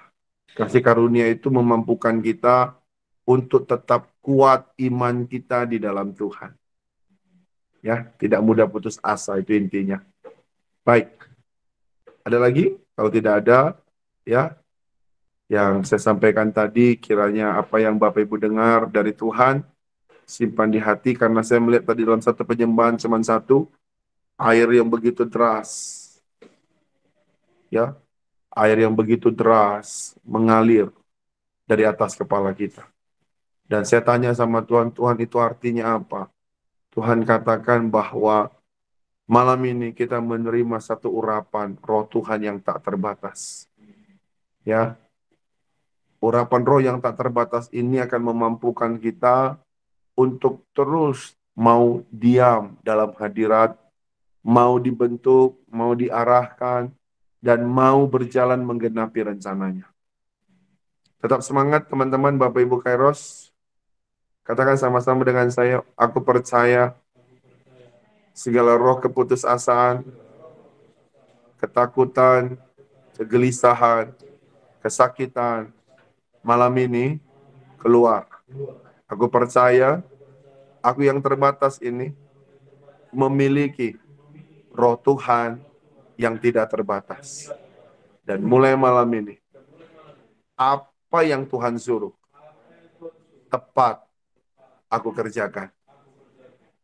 Kasih karunia itu memampukan kita untuk tetap kuat iman kita di dalam Tuhan. Ya, tidak mudah putus asa, itu intinya. Baik. Ada lagi? Kalau tidak ada, ya, yang saya sampaikan tadi, kiranya apa yang Bapak Ibu dengar dari Tuhan, simpan di hati, karena saya melihat tadi dalam satu penyembahan cuma satu, air yang begitu deras. Ya, air yang begitu deras mengalir dari atas kepala kita. Dan saya tanya sama Tuhan, Tuhan itu artinya apa? Tuhan katakan bahwa malam ini kita menerima satu urapan roh Tuhan yang tak terbatas. Ya, urapan roh yang tak terbatas ini akan memampukan kita untuk terus mau diam dalam hadirat, mau dibentuk, mau diarahkan, dan mau berjalan menggenapi rencananya. Tetap semangat teman-teman Bapak Ibu Kairos. Katakan sama-sama dengan saya, aku percaya segala roh keputusasaan, ketakutan, kegelisahan, kesakitan, malam ini keluar. Aku percaya aku yang terbatas ini memiliki roh Tuhan yang tidak terbatas. Dan mulai malam ini, apa yang Tuhan suruh, tepat aku kerjakan.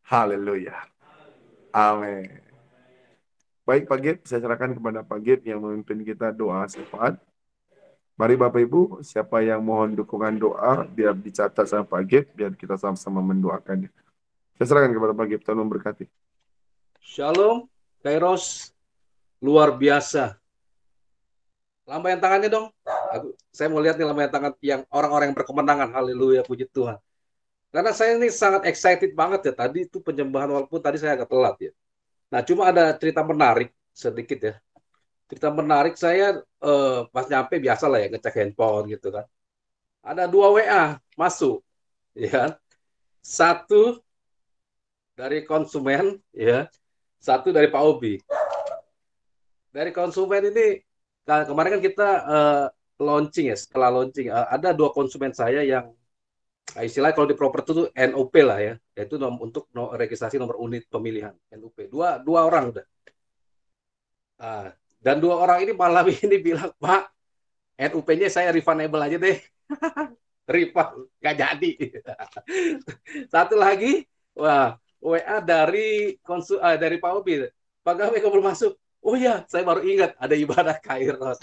Haleluya. Amin. Baik Pak Gib, saya serahkan kepada Pak Gib yang memimpin kita doa syafaat. Mari Bapak Ibu, siapa yang mohon dukungan doa, biar dicatat sama Pak Gib, biar kita sama-sama mendoakannya. Saya serahkan kepada Pak Gib, Tuhan memberkati. Shalom, Kairos, luar biasa. Lambaian tangannya dong. Saya mau lihat nih lambaian tangan yang orang-orang yang berkemenangan. Haleluya, puji Tuhan. Karena saya ini sangat excited banget ya. Tadi itu penyembahan walaupun tadi saya agak telat ya. Nah, cuma ada cerita menarik sedikit ya. Cerita menarik saya pas nyampe biasa lah ya ngecek handphone gitu kan. Ada 2 WA masuk, ya kan? Satu dari konsumen, ya, satu dari Pak Obi. Dari konsumen ini kemarin kan kita launching ya, setelah launching ada 2 konsumen saya yang istilahnya kalau di properti itu NOP lah ya, yaitu untuk registrasi nomor unit pemilihan NOP. Dua orang udah. Dan 2 orang ini malam ini bilang, Pak, NUP-nya saya refundable aja deh. Refund, nggak jadi. Satu lagi, wah, WA dari dari Pak Obi. Pak Gawe kamu belum masuk. Oh iya, saya baru ingat ada ibadah Kairos.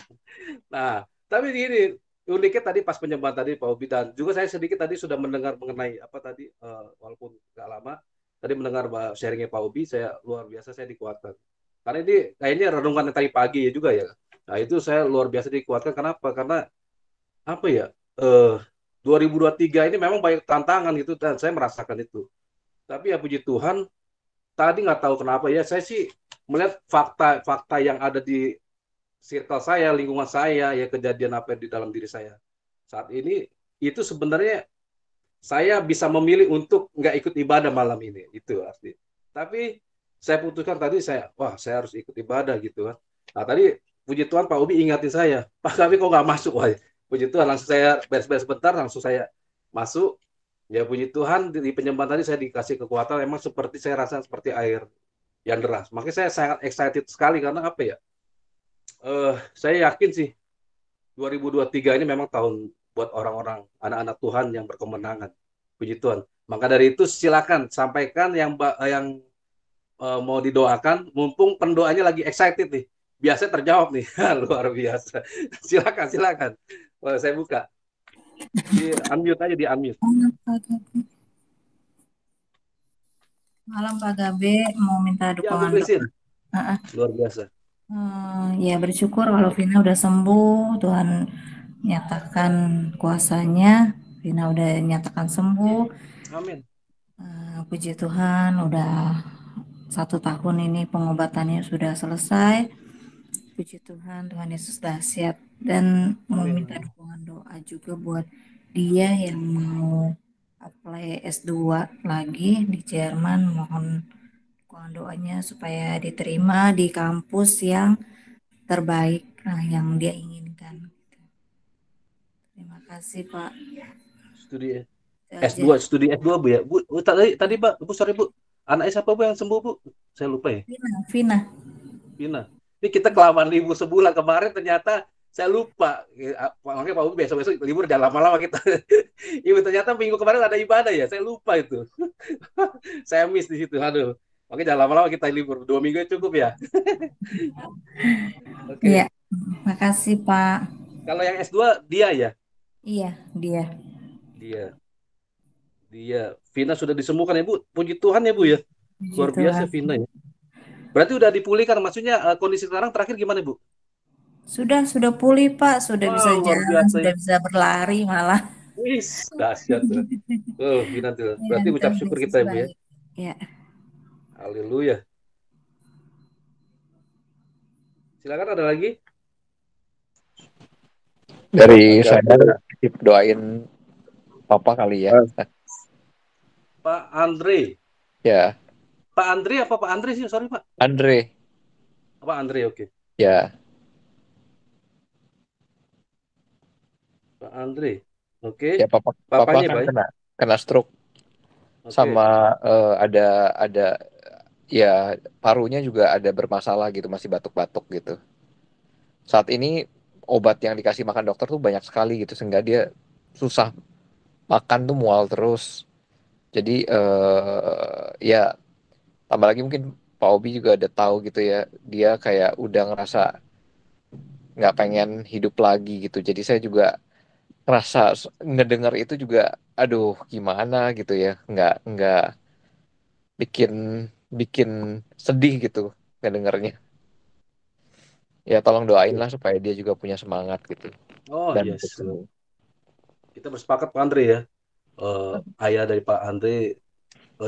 Nah, tapi gini, uniknya tadi pas penyembahan tadi Pak Obi, dan juga saya sedikit tadi sudah mendengar mengenai apa tadi, walaupun nggak lama, tadi mendengar sharingnya Pak Obi, saya luar biasa, saya dikuatkan. Karena ini kayaknya renungan tadi pagi ya juga ya. Nah itu saya luar biasa dikuatkan. Kenapa? Karena apa ya? 2023 ini memang banyak tantangan gitu dan saya merasakan itu. Tapi ya puji Tuhan, tadi nggak tahu kenapa ya. Saya sih melihat fakta-fakta yang ada di circle saya, lingkungan saya, ya kejadian apa di dalam diri saya saat ini itu sebenarnya saya bisa memilih untuk nggak ikut ibadah malam ini. Itu arti. Tapi saya putuskan tadi saya harus ikut ibadah gitu kan. Nah tadi puji Tuhan Pak Ubi ingatin saya, Pak kami kok nggak masuk, wah puji Tuhan langsung saya beres-beres bentar langsung saya masuk. Ya puji Tuhan di penyembahan tadi saya dikasih kekuatan, emang seperti saya rasa seperti air yang deras. Makanya saya sangat excited sekali karena apa ya? Saya yakin sih 2023 ini memang tahun buat orang-orang anak-anak Tuhan yang berkemenangan. Puji Tuhan. Maka dari itu silakan sampaikan yang mau didoakan, mumpung pendoanya lagi excited nih. Biasanya terjawab nih. Luar biasa. Silakan. Wah, saya buka. Di unmute aja, di unmute. Malam Pak Gabe, mau minta dukungan doa. Luar biasa. Ya bersyukur kalau Vina udah sembuh, Tuhan nyatakan kuasanya, Vina udah nyatakan sembuh. Amin. Puji Tuhan, udah 1 tahun ini pengobatannya sudah selesai. Puji Tuhan, Tuhan Yesus dahsyat. Dan mau minta dukungan doa juga buat dia yang mau apply S2 lagi di Jerman. Mohon dukungan doanya supaya diterima di kampus yang terbaik, yang dia inginkan. Terima kasih Pak. Studi S2 Bu ya. Bu tadi Pak, Bu sorry Bu. Anaknya siapa Bu yang sembuh Bu? Saya lupa ya. Vina. Ini kita kelamaan libur sebulan kemarin ternyata saya lupa. Makanya Pak Bu besok libur jangan lama-lama kita. Ibu ternyata minggu kemarin ada ibadah ya. Saya lupa itu. Saya miss di situ. Aduh. Makanya jangan lama-lama kita libur. 2 minggu cukup ya. Oke. Iya. Makasih Pak. Kalau yang S2 dia ya? Iya, dia. Vina sudah disembuhkan ya Bu. Puji Tuhan ya Bu ya. Luar biasa Vina ya. Berarti udah dipulihkan, maksudnya kondisi sekarang terakhir gimana Bu? Sudah pulih Pak, sudah bisa jalan, sudah bisa berlari malah. Wih, dahsyat. Vina tuh. Berarti ucap syukur kita ya Bu ya. Iya. Haleluya. Silakan ada lagi? Dari saya doain Papa kali ya. Pak Andre. Ya. Pak Andre apa Pak Andre sih? Sorry Pak. Andre. Pak Andre, oke. Ya. Pak Andre. Oke. Ya papa Papanya, kan Pak. kena stroke Oke. sama ada ya parunya juga ada bermasalah gitu, masih batuk-batuk gitu. Saat ini obat yang dikasih makan dokter tuh banyak sekali gitu sehingga dia susah makan tuh, mual terus. Jadi ya tambah lagi mungkin Pak Obi juga ada tahu gitu ya, dia kayak udah ngerasa nggak pengen hidup lagi gitu. Jadi saya juga ngerasa ngedengar itu juga, aduh gimana gitu ya, nggak bikin bikin sedih gitu ngedengarnya. Ya tolong doain lah supaya dia juga punya semangat gitu Oh, dan yes. sembuh. Kita bersepakat Pak Andre ya. Ayah dari Pak Andre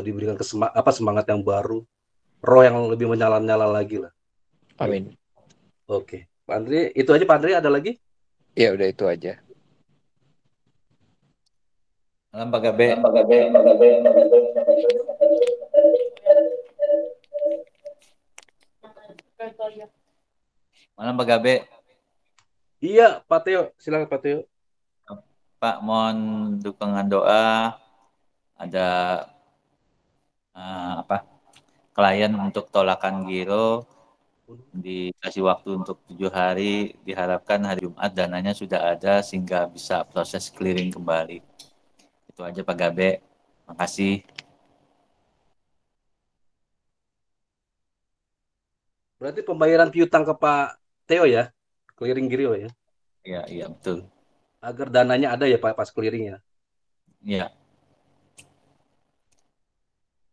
diberikan semangat yang baru, roh yang lebih menyala-nyala lagi lah. Amin. Oke. Pak Andre, itu aja Pak Andre, ada lagi? Ya udah itu aja. Malam Pak Gabe. Malam Pak Gabe. Iya, Pak Teo, silakan Pak Teo. Pak, mohon dukungan doa. Ada klien untuk tolakan giro, dikasih waktu untuk 7 hari, diharapkan hari Jumat dananya sudah ada sehingga bisa proses clearing kembali. Itu aja Pak Gabe. Makasih. Berarti pembayaran piutang ke Pak Teo ya, clearing giro ya. Iya betul. Agar dananya ada ya Pak pas clearing ya. Iya.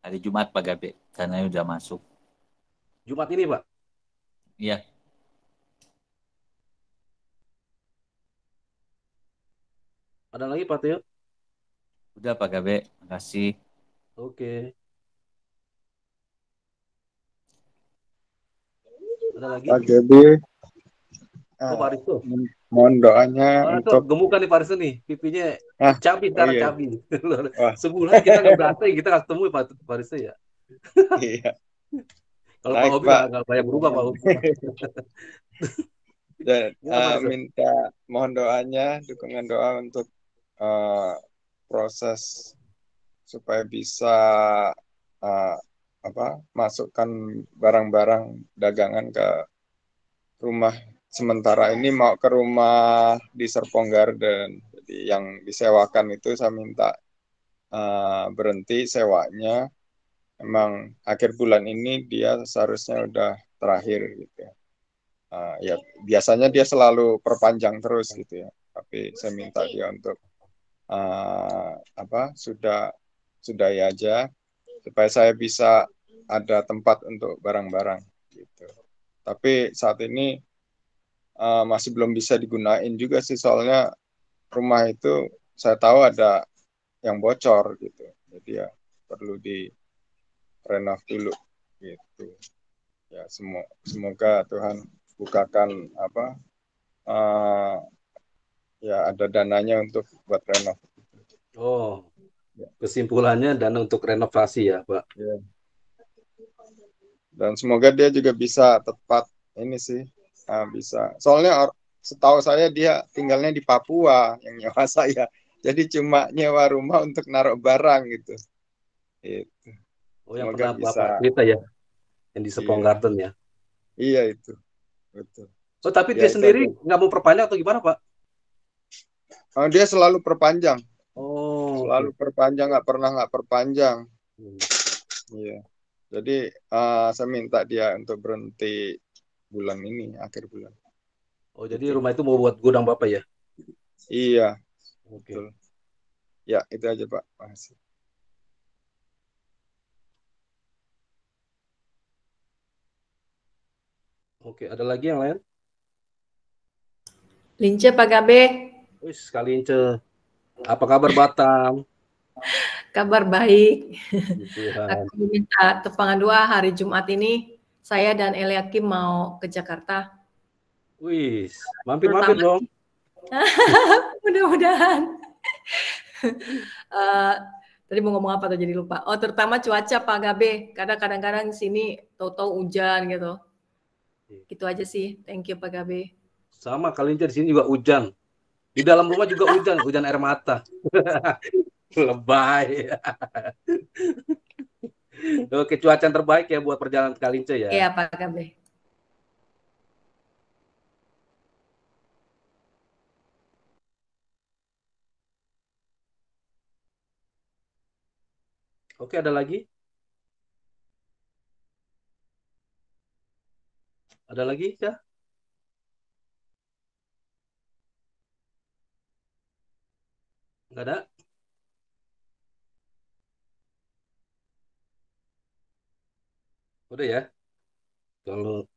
Hari Jumat Pak Gabe, dananya udah masuk. Jumat ini Pak? Iya. Ada lagi Pak Teo? Udah Pak Gabe, makasih. Oke. Ada lagi? Pak Gabe, Pak Risto. mohon doanya untuk gemukan nih Pak Risto nih, pipinya cabi sekarang iya. cabi. Sebulan kita nggak berasa, kita nggak ketemu Pak Risto ya. Iya. Kalau Pak Obi nggak banyak berubah Pak Obi. Dan minta mohon doanya, dukungan doa untuk proses supaya bisa masukkan barang-barang dagangan ke rumah sementara ini, mau ke rumah di Serpong Garden. Jadi yang disewakan itu saya minta berhenti sewanya. Emang akhir bulan ini dia seharusnya udah terakhir gitu ya. Ya biasanya dia selalu perpanjang terus gitu ya. Tapi saya minta dia untuk sudahi aja supaya saya bisa ada tempat untuk barang-barang gitu. Tapi saat ini masih belum bisa digunain juga sih, soalnya rumah itu saya tahu ada yang bocor gitu. Jadi ya perlu direnov dulu gitu. Ya semoga Tuhan bukakan ya ada dananya untuk buat renov. Oh, kesimpulannya dana untuk renovasi ya Pak. Ya. Dan semoga dia juga bisa tepat ini sih, bisa. Soalnya setahu saya dia tinggalnya di Papua yang nyewa saya. Jadi cuma nyewa rumah untuk naruh barang gitu. Itu. Oh, yang pernah Bapak cerita ya, yang di Serpong Garden ya. Iya itu, betul. Oh, tapi dia sendiri nggak mau perpanjang atau gimana Pak? Dia selalu perpanjang. Oh, selalu perpanjang, nggak pernah nggak perpanjang. Iya. Jadi saya minta dia untuk berhenti bulan ini, akhir bulan. Oh, jadi rumah itu mau buat gudang Bapak ya? Iya. Oke. Betul. Ya, itu aja Pak. Makasih. Oke, ada lagi yang lain? Lince Pak Gabe. Wis, Lince. Apa kabar Batam? Kabar baik. Tuhan. Aku minta tepangan doa hari Jumat ini, saya dan Eliakim mau ke Jakarta. Wis, mampir-mampir dong. Mudah-mudahan. Tadi mau ngomong apa tuh jadi lupa. Oh, terutama cuaca Pak Gabe. Kadang-kadang di sini tahu-tahu hujan gitu. Gitu aja sih. Thank you Pak Gabe. Sama Lince di sini juga hujan. Di dalam rumah juga hujan air mata. Lebay. Oke, cuaca yang terbaik ya buat perjalanan ke Kalince ya. Iya, Pak KB. Oke, ada lagi? Ada lagi ya? Nggak ada? Udah ya? Kalau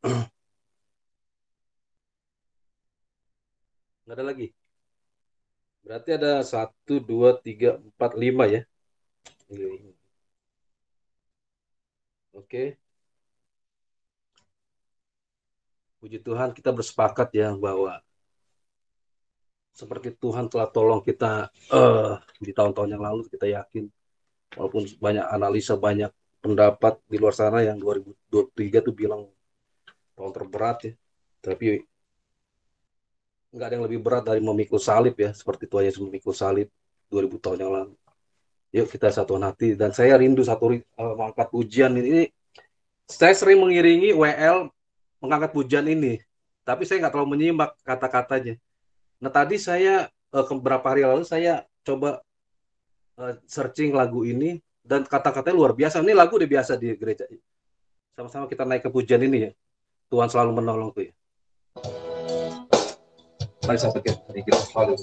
nggak ada lagi. Berarti ada 1, 2, 3, 4, 5 ya. Oke. Puji Tuhan kita bersepakat ya bahwa seperti Tuhan telah tolong kita di tahun-tahun yang lalu, kita yakin walaupun banyak analisa, banyak pendapat di luar sana yang 2023 tuh bilang tahun terberat ya. Tapi nggak ada yang lebih berat dari memikul salib ya, seperti Tuhan Yesus memikul salib 2000 tahun yang lalu. Yuk kita satuan hati, dan saya rindu mengangkat pujian ini. Saya sering mengiringi WL mengangkat pujian ini, tapi saya nggak terlalu menyimak kata-katanya. Nah tadi saya beberapa hari lalu saya coba searching lagu ini, dan kata-katanya luar biasa. Ini lagu udah biasa di gereja. Sama-sama kita naik ke pujian ini ya. Tuhan selalu menolong tuh ya. Mari sampai kita selalu.